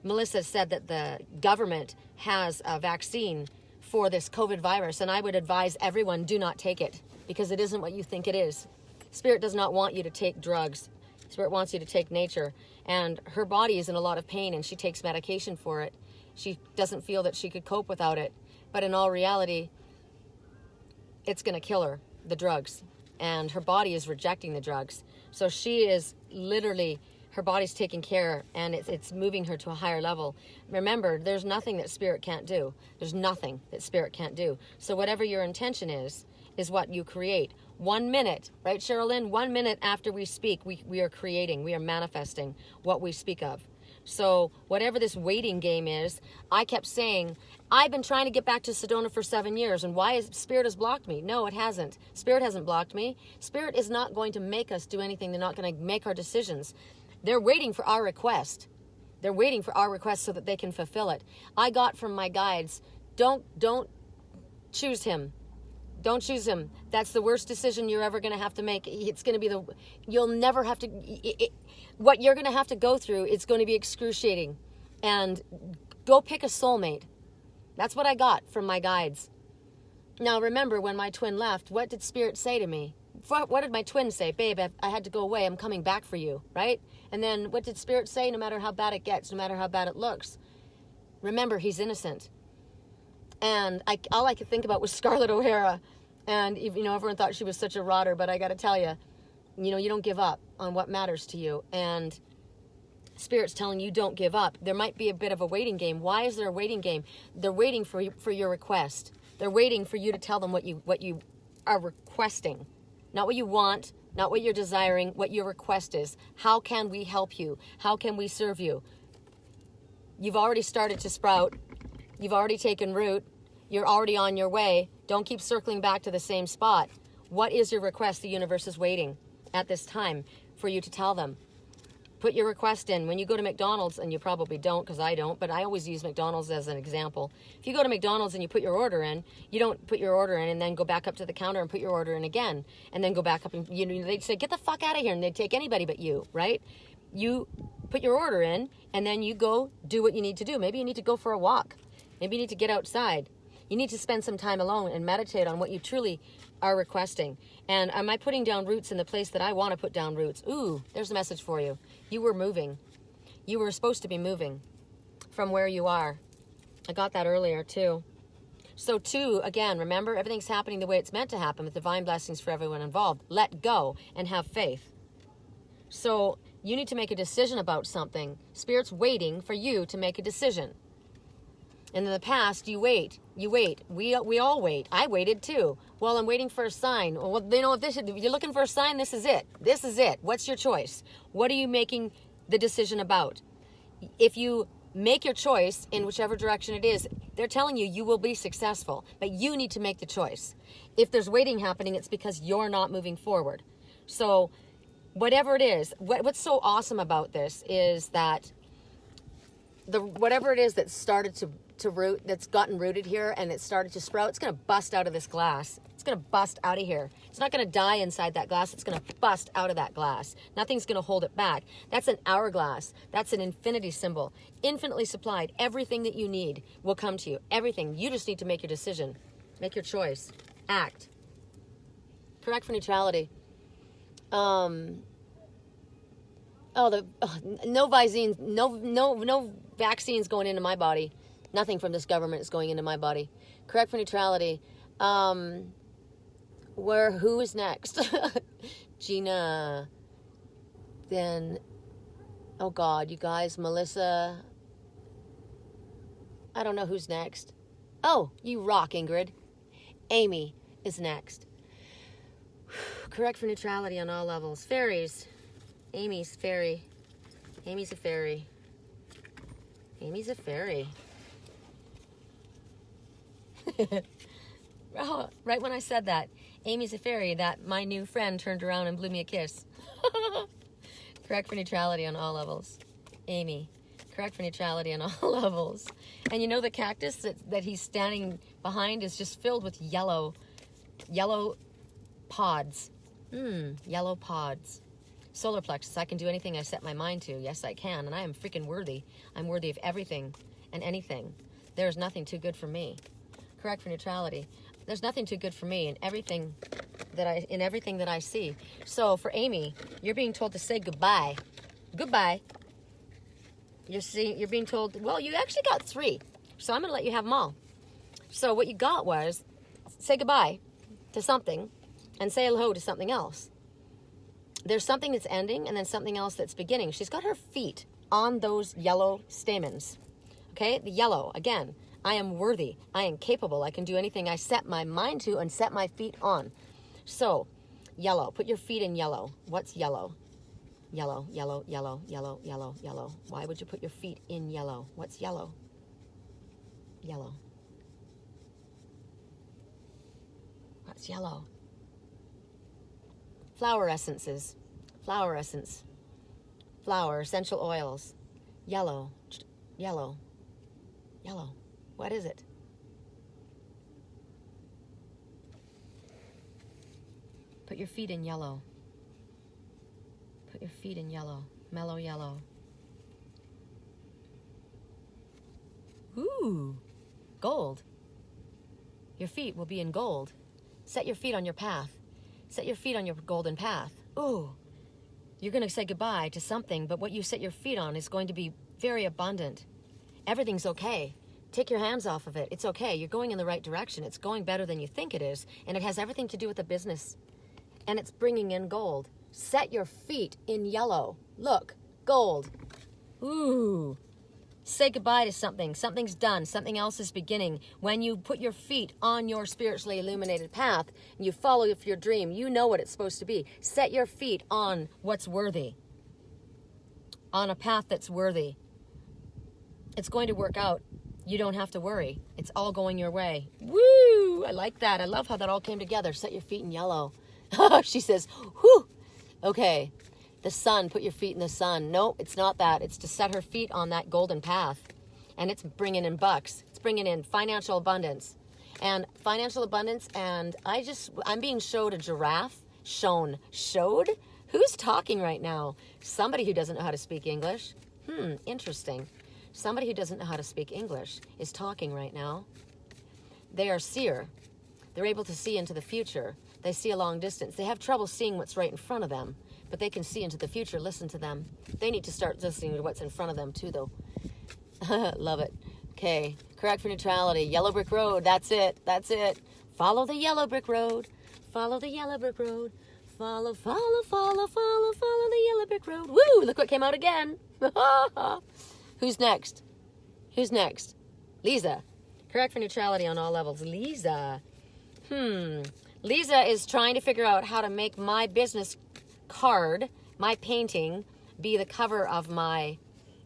Melissa said that the government has a vaccine for this COVID virus, and I would advise everyone, do not take it, because it isn't what you think it is. Spirit does not want you to take drugs. Spirit wants you to take nature. And her body is in a lot of pain, and she takes medication for it. She doesn't feel that she could cope without it. But in all reality, it's going to kill her, the drugs. And her body is rejecting the drugs. So she is literally, her body's taking care, and it's moving her to a higher level. Remember, there's nothing that Spirit can't do. There's nothing that Spirit can't do. So whatever your intention is what you create. 1 minute, right, Sherilyn? 1 minute after we speak, we are creating, we are manifesting what we speak of. So whatever this waiting game is, I kept saying, I've been trying to get back to Sedona for 7 years, and why is Spirit has blocked me? No, it hasn't. Spirit hasn't blocked me. Spirit is not going to make us do anything. They're not going to make our decisions. They're waiting for our request. They're waiting for our request so that they can fulfill it. I got from my guides, don't choose him. Don't choose him. That's the worst decision you're ever going to have to make. It's going to be you'll never have to, what you're going to have to go through, it's going to be excruciating. And go pick a soulmate. That's what I got from my guides. Now remember, when my twin left, what did Spirit say to me? What did my twin say? Babe, I had to go away. I'm coming back for you, right? And then what did Spirit say? No matter how bad it gets, no matter how bad it looks, remember, he's innocent. And all I could think about was Scarlett O'Hara. And, everyone thought she was such a rotter, but I got to tell you, you don't give up on what matters to you. And Spirit's telling you don't give up. There might be a bit of a waiting game. Why is there a waiting game? They're waiting for your request. They're waiting for you to tell them what you are requesting. Not what you want, not what you're desiring, what your request is. How can we help you? How can we serve you? You've already started to sprout. You've already taken root. You're already on your way. Don't keep circling back to the same spot. What is your request? The universe is waiting at this time for you to tell them. Put your request in. When you go to McDonald's, and you probably don't because I don't, but I always use McDonald's as an example. If you go to McDonald's and you put your order in, you don't put your order in and then go back up to the counter and put your order in again, and then go back up and they'd say, get the fuck out of here, and they'd take anybody but you, right? You put your order in, and then you go do what you need to do. Maybe you need to go for a walk. Maybe you need to get outside. You need to spend some time alone and meditate on what you truly are requesting. And am I putting down roots in the place that I want to put down roots? Ooh, there's a message for you. You were moving. You were supposed to be moving from where you are. I got that earlier too. So too, again, remember, everything's happening the way it's meant to happen with divine blessings for everyone involved. Let go and have faith. So you need to make a decision about something. Spirit's waiting for you to make a decision. And in the past, you wait. We all wait. I waited too. Well, I'm waiting for a sign. Well, if you're looking for a sign, this is it. This is it. What's your choice? What are you making the decision about? If you make your choice in whichever direction it is, they're telling you you will be successful, but you need to make the choice. If there's waiting happening, it's because you're not moving forward. So whatever it is, what's so awesome about this is that whatever it is that started to root, that's gotten rooted here and it started to sprout, it's going to bust out of this glass. It's going to bust out of here. It's not going to die inside that glass. It's going to bust out of that glass. Nothing's going to hold it back. That's an hourglass. That's an infinity symbol. Infinitely supplied. Everything that you need will come to you. Everything. You just need to make your decision. Make your choice. Act. Correct for neutrality. No vaccines going into my body. Nothing from this government is going into my body. Correct for neutrality. Who is next? Gina. Then, oh God, you guys, Melissa. I don't know who's next. Oh, you rock, Ingrid. Amy is next. Correct for neutrality on all levels. Fairies. Amy's fairy. Amy's a fairy. Amy's a fairy. Oh, right when I said that, Amy's a fairy, that my new friend turned around and blew me a kiss. Correct for neutrality on all levels. Amy. Correct for neutrality on all levels. And you know the cactus that he's standing behind is just filled with yellow pods. Yellow pods. Solar plexus. I can do anything I set my mind to. Yes, I can. And I am freaking worthy. I'm worthy of everything and anything. There is nothing too good for me. Correct for neutrality. There's nothing too good for me in everything that I see. So for Amy, you're being told to say goodbye. Goodbye. You're being told, well, you actually got 3. So I'm going to let you have them all. So what you got was say goodbye to something and say hello to something else. There's something that's ending and then something else that's beginning. She's got her feet on those yellow stamens. Okay? The yellow, again, I am worthy. I am capable. I can do anything I set my mind to and set my feet on. So, yellow. Put your feet in yellow. What's yellow? Yellow, yellow, yellow, yellow, yellow, yellow. Why would you put your feet in yellow? What's yellow? Yellow. What's yellow? Flower essences. Flower essence. Flower, essential oils. Yellow. Yellow. Yellow. What is it? Put your feet in yellow. Put your feet in yellow. Mellow yellow. Ooh. Gold. Your feet will be in gold. Set your feet on your path. Set your feet on your golden path. Ooh. You're going to say goodbye to something, but what you set your feet on is going to be very abundant. Everything's okay. Take your hands off of it. It's okay. You're going in the right direction. It's going better than you think it is, and it has everything to do with the business. And it's bringing in gold. Set your feet in yellow. Look, gold. Ooh. Say goodbye to something. Something's done. Something else is beginning. When you put your feet on your spiritually illuminated path and you follow your dream, you know what it's supposed to be. Set your feet on what's worthy. On a path that's worthy. It's going to work out. You don't have to worry. It's all going your way. Woo! I like that. I love how that all came together. Set your feet in yellow. She says, whew. Okay. The sun, put your feet in the sun. No, it's not that. It's to set her feet on that golden path. And it's bringing in bucks. It's bringing in financial abundance. And financial abundance, and I'm being showed a giraffe. Showed? Who's talking right now? Somebody who doesn't know how to speak English. Interesting. Somebody who doesn't know how to speak English is talking right now. They are seer. They're able to see into the future. They see a long distance. They have trouble seeing what's right in front of them, but they can see into the future. Listen to them. They need to start listening to what's in front of them too, though. Love it. Okay, correct for neutrality. Yellow brick road. That's it. That's it. Follow the yellow brick road. Follow the yellow brick road. Follow the yellow brick road. Woo! Look what came out again. Who's next? Who's next? Lisa. Correct for neutrality on all levels. Lisa. Lisa is trying to figure out how to make my business card, my painting, be the cover of my...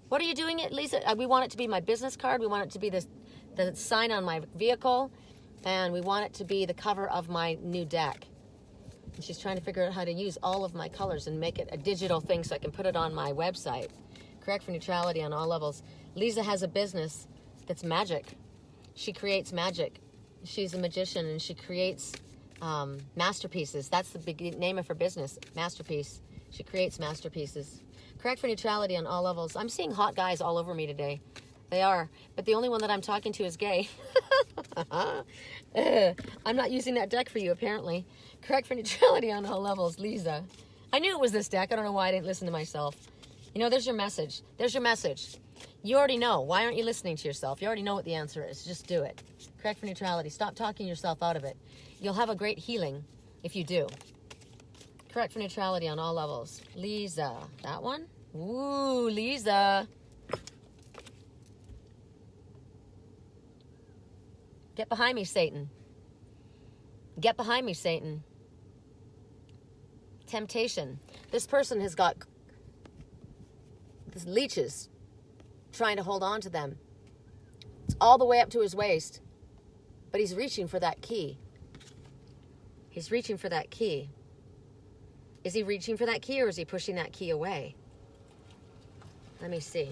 What are you doing it, Lisa? We want it to be my business card. We want it to be the sign on my vehicle. And we want it to be the cover of my new deck. And she's trying to figure out how to use all of my colors and make it a digital thing so I can put it on my website. Correct for neutrality on all levels. Lisa has a business that's magic. She creates magic. She's a magician and she creates masterpieces. That's the big name of her business, Masterpiece. She creates masterpieces. Correct for neutrality on all levels. I'm seeing hot guys all over me today. They are. But the only one that I'm talking to is gay. I'm not using that deck for you, apparently. Correct for neutrality on all levels, Lisa. I knew it was this deck. I don't know why I didn't listen to myself. You know, there's your message. There's your message. You already know. Why aren't you listening to yourself? You already know what the answer is. Just do it. Correct for neutrality. Stop talking yourself out of it. You'll have a great healing if you do. Correct for neutrality on all levels. Lisa. That one? Ooh, Lisa. Get behind me, Satan. Get behind me, Satan. Temptation. This person has got these leeches trying to hold on to them. It's all the way up to his waist. But he's reaching for that key. He's reaching for that key. Is he reaching for that key or is he pushing that key away? Let me see.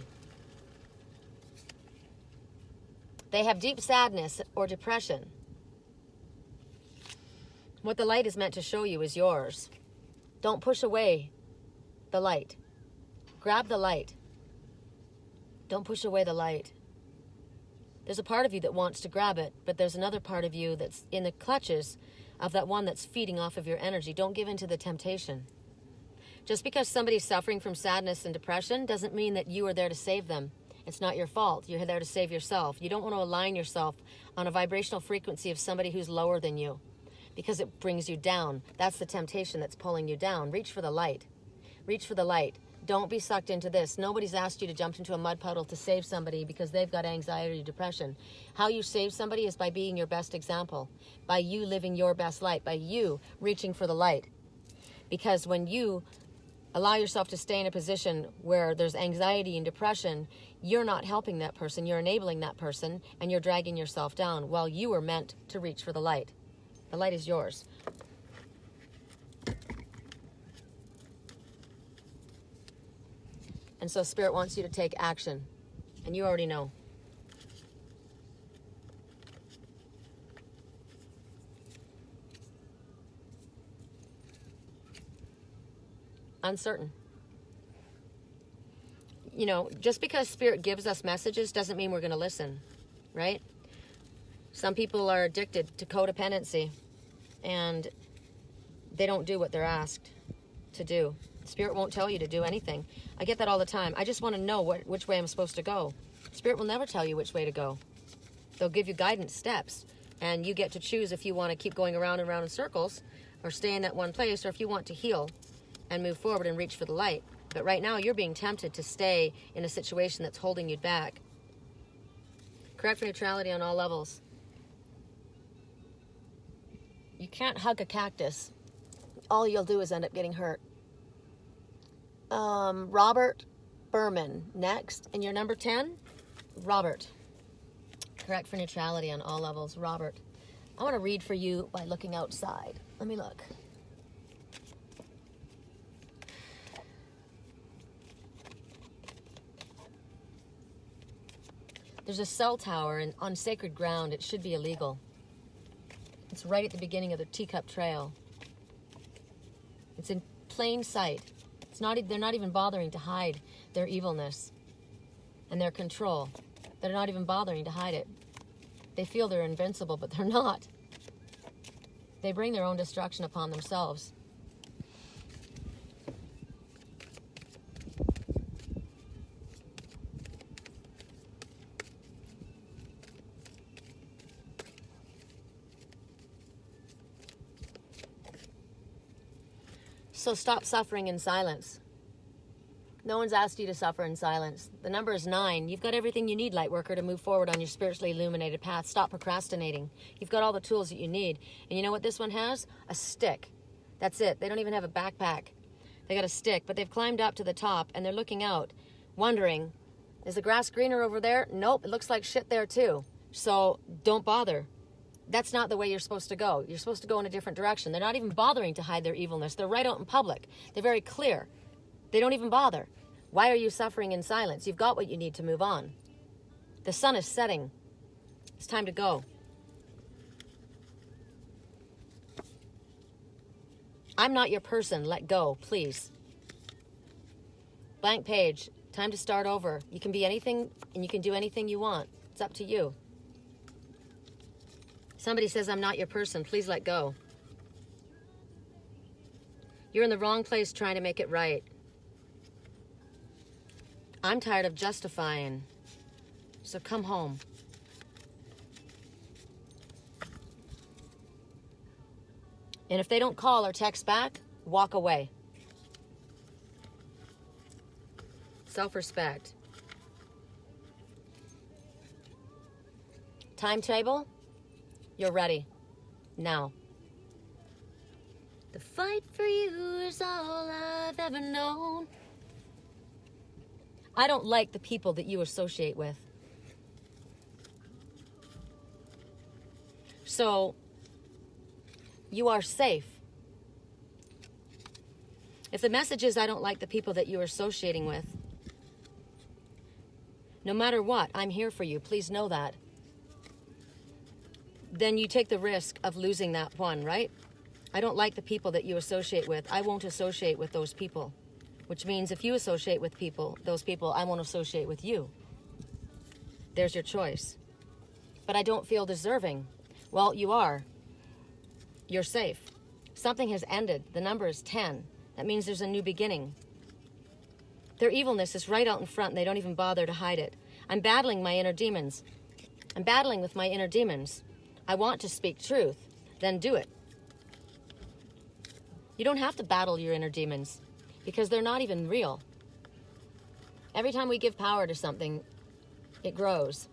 They have deep sadness or depression. What the light is meant to show you is yours. Don't push away the light. Grab the light. Don't push away the light. There's a part of you that wants to grab it, but there's another part of you that's in the clutches of that one that's feeding off of your energy. Don't give in to the temptation. Just because somebody's suffering from sadness and depression doesn't mean that you are there to save them. It's not your fault. You're there to save yourself. You don't want to align yourself on a vibrational frequency of somebody who's lower than you because it brings you down. That's the temptation that's pulling you down. Reach for the light. Reach for the light. Don't be sucked into this. Nobody's asked you to jump into a mud puddle to save somebody because they've got anxiety or depression. How you save somebody is by being your best example, by you living your best light, by you reaching for the light. Because when you allow yourself to stay in a position where there's anxiety and depression, you're not helping that person, you're enabling that person, and you're dragging yourself down while you were meant to reach for the light. The light is yours. And so Spirit wants you to take action, and you already know. Uncertain. You know, just because Spirit gives us messages doesn't mean we're going to listen, right? Some people are addicted to codependency, and they don't do what they're asked to do. Spirit won't tell you to do anything. I get that all the time. I just want to know which way I'm supposed to go. Spirit will never tell you which way to go. They'll give you guidance steps, and you get to choose if you want to keep going around and around in circles or stay in that one place, or if you want to heal and move forward and reach for the light. But right now, you're being tempted to stay in a situation that's holding you back. Correct for neutrality on all levels. You can't hug a cactus. All you'll do is end up getting hurt. Robert Berman, next. And your number 10? Robert. Correct for neutrality on all levels. Robert. I want to read for you by looking outside. Let me look. There's a cell tower on sacred ground. It should be illegal. It's right at the beginning of the Teacup Trail. It's in plain sight. They're not even bothering to hide their evilness and their control. They're not even bothering to hide it. They feel they're invincible, but they're not. They bring their own destruction upon themselves. So stop suffering in silence. No one's asked you to suffer in silence. The number is 9. You've got everything you need, Lightworker, to move forward on your spiritually illuminated path. Stop procrastinating. You've got all the tools that you need. And you know what this one has? A stick. That's it. They don't even have a backpack. They got a stick, but they've climbed up to the top, and they're looking out, wondering, is the grass greener over there? Nope, it looks like shit there too. So don't bother. That's not the way you're supposed to go. You're supposed to go in a different direction. They're not even bothering to hide their evilness. They're right out in public. They're very clear. They don't even bother. Why are you suffering in silence? You've got what you need to move on. The sun is setting. It's time to go. I'm not your person. Let go, please. Blank page. Time to start over. You can be anything and you can do anything you want. It's up to you. Somebody says, I'm not your person. Please let go. You're in the wrong place trying to make it right. I'm tired of justifying. So come home. And if they don't call or text back, walk away. Self-respect. Timetable, you're ready. Now. The fight for you is all I've ever known. I don't like the people that you associate with. So, you are safe. If the message is, I don't like the people that you're associating with, no matter what, I'm here for you. Please know that. Then you take the risk of losing that one, right? I don't like the people that you associate with. I won't associate with those people. Which means if you associate with those people, I won't associate with you. There's your choice. But I don't feel deserving. Well, you are. You're safe. Something has ended. The number is 10. That means there's a new beginning. Their evilness is right out in front, and they don't even bother to hide it. I'm battling my inner demons. I'm battling with my inner demons. I want to speak truth. Then do it. You don't have to battle your inner demons because they're not even real. Every time we give power to something, it grows.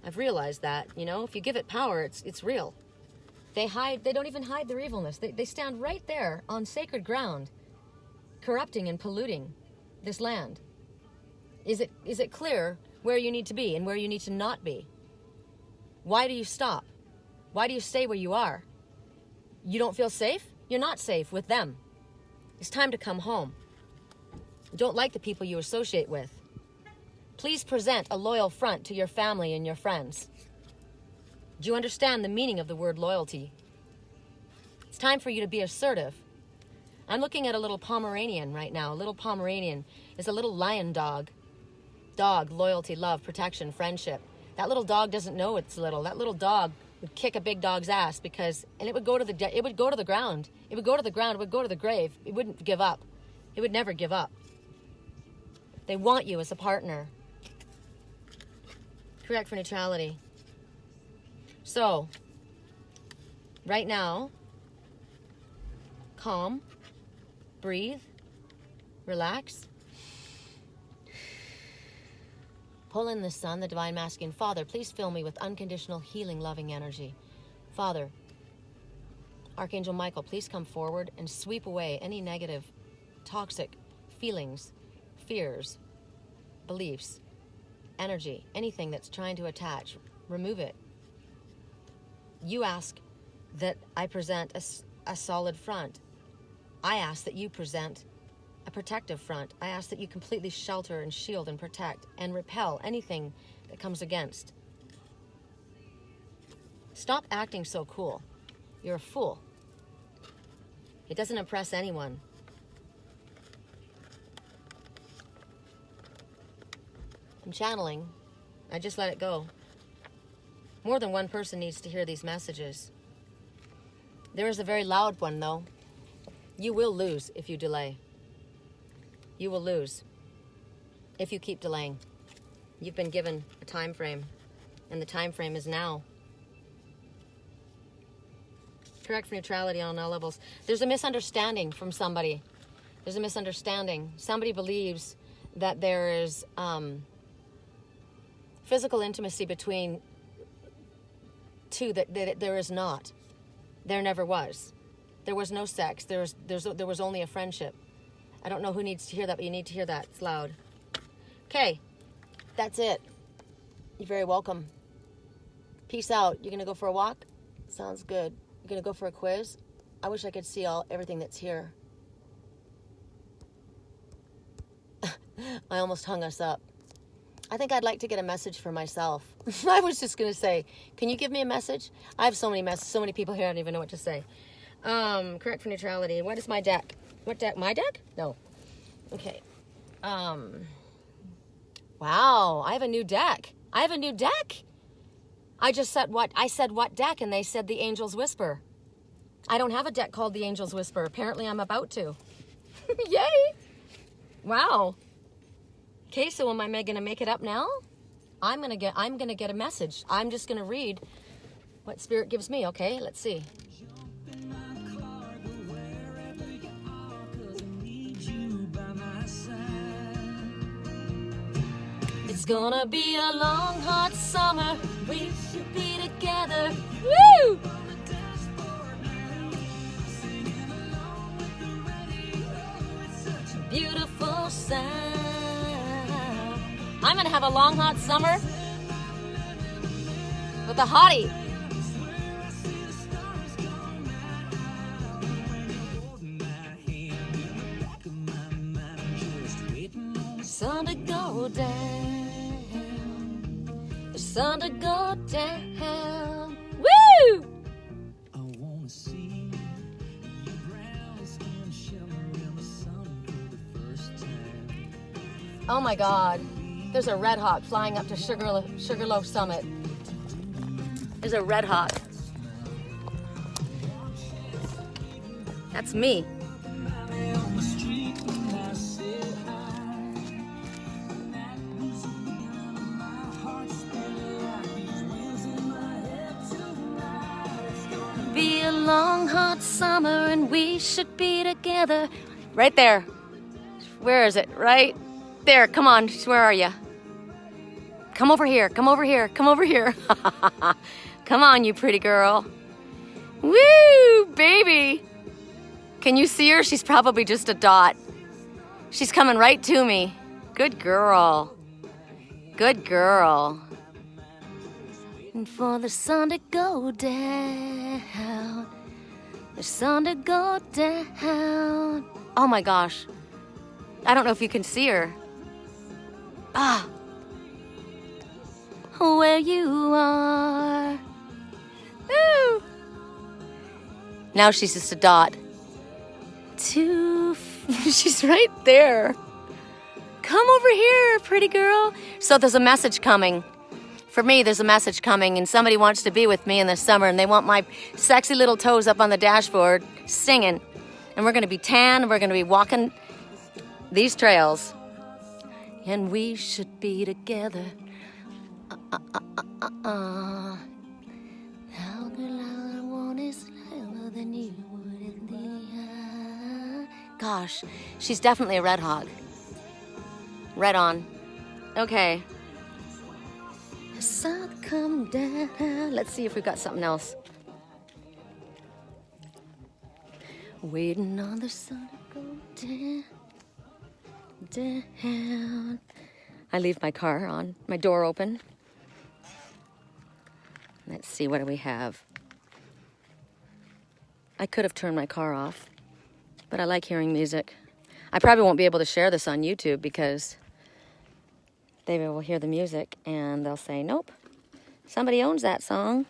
I've realized that, if you give it power, it's real. They don't even hide their evilness. They stand right there on sacred ground, corrupting and polluting this land. Is it clear where you need to be and where you need to not be? Why do you stop? Why do you stay where you are? You don't feel safe? You're not safe with them. It's time to come home. You don't like the people you associate with. Please present a loyal front to your family and your friends. Do you understand the meaning of the word loyalty? It's time for you to be assertive. I'm looking at a little Pomeranian right now. A little Pomeranian is a little lion dog. Dog, loyalty, love, protection, friendship. That little dog doesn't know it's little. That little dog would kick a big dog's ass and it would go to the ground. It would go to the ground. It would go to the grave. It wouldn't give up. It would never give up. They want you as a partner. Correct for neutrality. So, right now, calm, breathe, relax. Pull in the sun, the divine masculine. Father, please fill me with unconditional healing, loving energy. Father, Archangel Michael, please come forward and sweep away any negative, toxic feelings, fears, beliefs, energy, anything that's trying to attach. Remove it. You ask that I present a solid front. I ask that you present a protective front. I ask that you completely shelter and shield and protect and repel anything that comes against. Stop acting so cool. You're a fool. It doesn't impress anyone. I'm channeling. I just let it go. More than one person needs to hear these messages. There is a very loud one, though. You will lose if you delay. You will lose if you keep delaying. You've been given a time frame, and the time frame is now. Correct for neutrality on all levels. There's a misunderstanding from somebody. There's a misunderstanding. Somebody believes that there is physical intimacy between two that there is not. There never was. There was no sex. There was only a friendship. I don't know who needs to hear that, but you need to hear that. It's loud. Okay, that's it. You're very welcome. Peace out. You're going to go for a walk? Sounds good. You're going to go for a quiz? I wish I could see everything that's here. I almost hung us up. I think I'd like to get a message for myself. I was just going to say, can you give me a message? I have so many people here, I don't even know what to say. Correct for neutrality. What is my deck? What deck? My deck? No. Okay. Wow, I have a new deck. I just said what deck, and they said the Angel's Whisper. I don't have a deck called the Angel's Whisper. Apparently I'm about to. Yay! Wow. Okay, so am I gonna make it up now? I'm gonna get a message. I'm just gonna read what Spirit gives me. Okay, let's see. It's gonna be a long, hot summer. We should be together. Woo! Beautiful sound. I'm gonna have a long, hot summer with a hottie. Sun to go down. The sun to go down. Woo! I wanna see your brown skin shimmer in the sun for the first time. Oh my God. There's a Red Hawk flying up to Sugarloaf Summit. There's a Red Hawk. That's me. On the street when I said hi, that was the beginning of my heart spinning like these wheels in my head tonight. It's gonna Be a long, hot summer and we should be together. Right there. Where is it? Right there. Come on. Where are you? Come over here. Come over here. Come over here. Come on, you pretty girl. Woo, baby. Can you see her? She's probably just a dot. She's coming right to me. Good girl. Good girl. And for the sun to go down. The sun to go down. Oh my gosh. I don't know if you can see her. Ah. Where you are. Woo. Now she's just a dot. She's right there. Come over here, pretty girl. So there's a message coming. For me, there's a message coming, and somebody wants to be with me in the summer, and they want my sexy little toes up on the dashboard singing. And we're going to be tan, and we're going to be walking these trails. And we should be together. How could I want is lower than you would in the eye? Gosh, she's definitely a Red Hawk. Red on. Okay. The sun come down. Let's see if we've got something else. Waiting on the sun to go down. I leave my car on, my door open. Let's see, what do we have? I could have turned my car off, but I like hearing music. I probably won't be able to share this on YouTube because they will hear the music and they'll say, nope, somebody owns that song.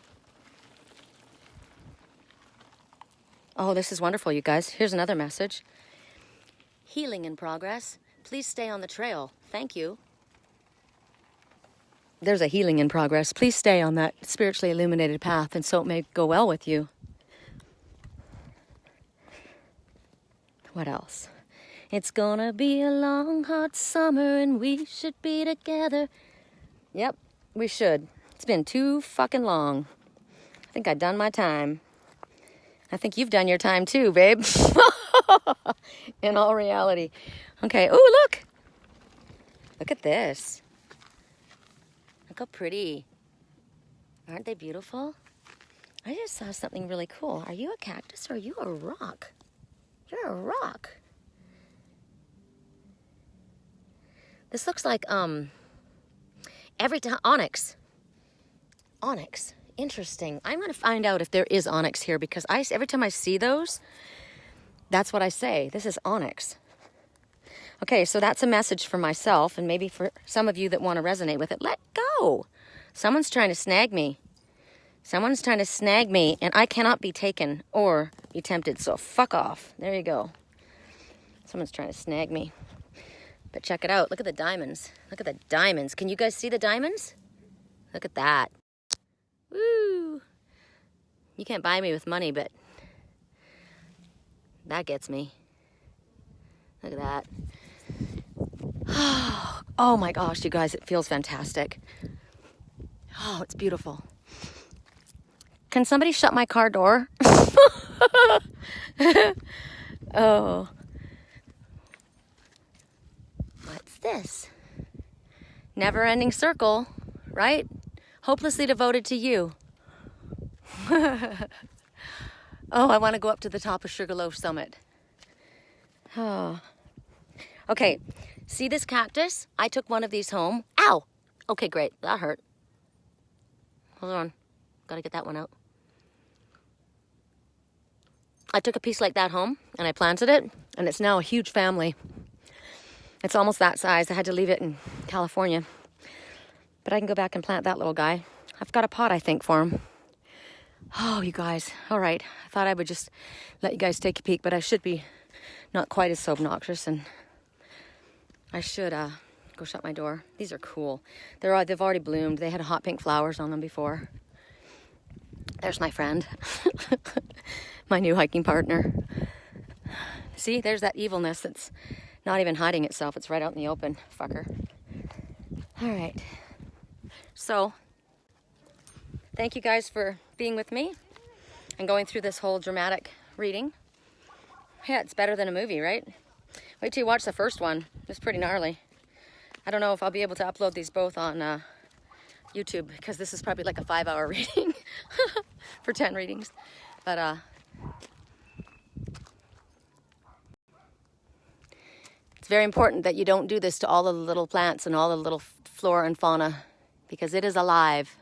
Oh, this is wonderful, you guys. Here's another message. Healing in progress. Please stay on the trail. Thank you. There's a healing in progress. Please stay on that spiritually illuminated path, and so it may go well with you. What else? It's gonna be a long, hot summer, and we should be together. Yep, we should. It's been too fucking long. I think I've done my time. I think you've done your time too, babe. In all reality. Okay, ooh, look. Look at this. Look how pretty. Aren't they beautiful? I just saw something really cool. Are you a cactus or are you a rock? You're a rock. This looks like every time onyx. Onyx. Interesting. I'm going to find out if there is onyx here because every time I see those, that's what I say. This is onyx. Okay, so that's a message for myself and maybe for some of you that want to resonate with it. Let go. Someone's trying to snag me. Someone's trying to snag me and I cannot be taken or be tempted. So fuck off. There you go. Someone's trying to snag me. But check it out. Look at the diamonds. Look at the diamonds. Can you guys see the diamonds? Look at that. Woo! You can't buy me with money, but that gets me. Look at that. Oh, Oh my gosh, you guys, it feels fantastic. Oh, it's beautiful. Can somebody shut my car door? Oh. What's this? Never-ending circle, right? Hopelessly devoted to you. Oh, I want to go up to the top of Sugarloaf Summit. Oh. Okay, see this cactus? I took one of these home. Ow! Okay, great. That hurt. Hold on. Gotta get that one out. I took a piece like that home and I planted it, and it's now a huge family. It's almost that size. I had to leave it in California. But I can go back and plant that little guy. I've got a pot, I think, for him. Oh, you guys. All right. I thought I would just let you guys take a peek, but I should be not quite as so obnoxious, and I should go shut my door. These are cool. They've already bloomed. They had hot pink flowers on them before. There's my friend. My new hiking partner. See, there's that evilness that's not even hiding itself. It's right out in the open, fucker. All right. So, thank you guys for being with me and going through this whole dramatic reading. Yeah, it's better than a movie, right? Wait till you watch the first one. It's pretty gnarly. I don't know if I'll be able to upload these both on YouTube, because this is probably like a 5-hour reading for 10 readings. But it's very important that you don't do this to all the little plants and all the little flora and fauna, because it is alive.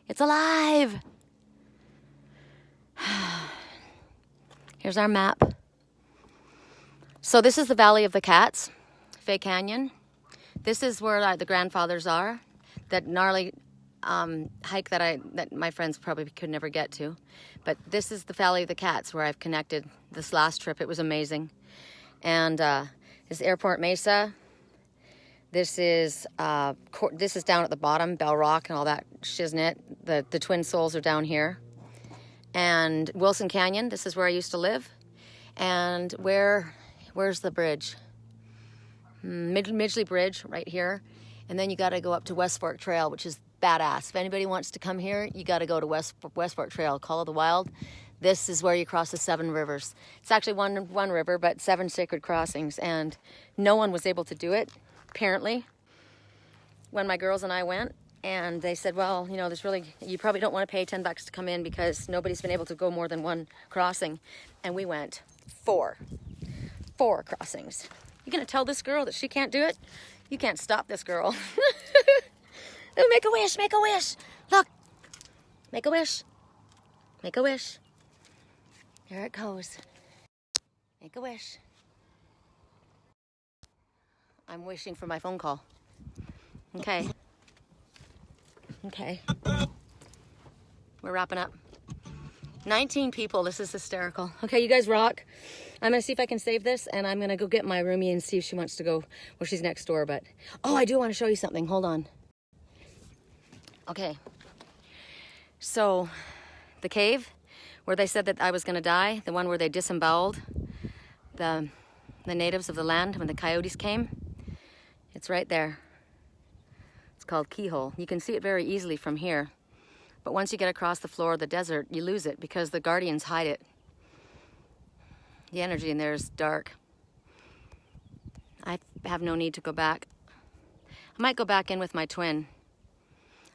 It's alive! Here's our map. So this is the Valley of the Cats, Fay Canyon. This is where the grandfathers are. That gnarly hike that my friends probably could never get to. But this is the Valley of the Cats where I've connected this last trip. It was amazing. And this is Airport Mesa. This is down at the bottom, Bell Rock and all that shiznit. The Twin Souls are down here. And Wilson Canyon, this is where I used to live. And where's the bridge? Midgley Bridge, right here. And then you got to go up to West Fork Trail, which is badass. If anybody wants to come here, you got to go to West Fork Trail, Call of the Wild. This is where you cross the 7 rivers. It's actually one river, but 7 sacred crossings. And no one was able to do it, apparently, when my girls and I went. And they said, well, you know, you probably don't want to pay $10 to come in because nobody's been able to go more than 1 crossing. And we went 4 crossings. You gonna tell this girl that she can't do it? You can't stop this girl. Oh, make a wish, make a wish. Look, make a wish, make a wish. There it goes. Make a wish. I'm wishing for my phone call. Okay. Okay. We're wrapping up. 19 people. This is hysterical. Okay, you guys rock. I'm going to see if I can save this, and I'm going to go get my roomie and see if she wants to go. Well, she's next door, but... Oh, I do want to show you something. Hold on. Okay. So, the cave where they said that I was going to die, the one where they disemboweled the natives of the land when the coyotes came, it's right there. It's called Keyhole. You can see it very easily from here. But once you get across the floor of the desert, you lose it because the guardians hide it. The energy in there is dark. I have no need to go back. I might go back in with my twin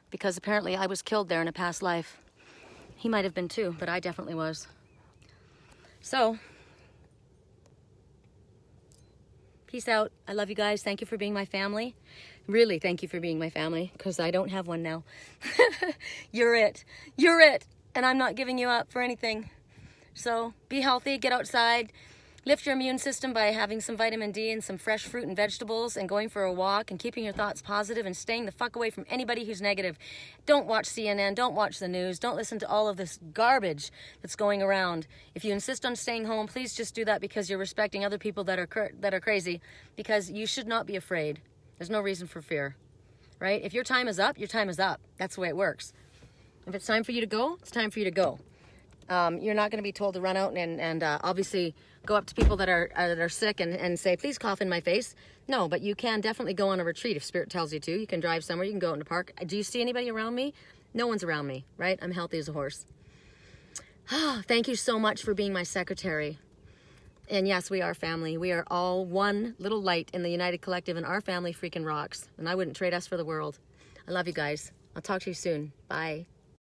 because apparently I was killed there in a past life. He might have been too, but I definitely was. So, peace out. I love you guys. Thank you for being my family. Really, thank you for being my family, because I don't have one now. You're it. You're it. And I'm not giving you up for anything. So be healthy, get outside, lift your immune system by having some vitamin D and some fresh fruit and vegetables and going for a walk and keeping your thoughts positive and staying the fuck away from anybody who's negative. Don't watch CNN, don't watch the news, don't listen to all of this garbage that's going around. If you insist on staying home, please just do that because you're respecting other people that are crazy, because you should not be afraid. There's no reason for fear, right? If your time is up, your time is up. That's the way it works. If it's time for you to go, it's time for you to go. You're not going to be told to run out and obviously go up to people that are sick and say, please cough in my face. No, but you can definitely go on a retreat if Spirit tells you to. You can drive somewhere. You can go out in the park. Do you see anybody around me? No one's around me, right? I'm healthy as a horse. Thank you so much for being my secretary. And yes, we are family. We are all one little light in the United Collective, and our family freaking rocks. And I wouldn't trade us for the world. I love you guys. I'll talk to you soon. Bye.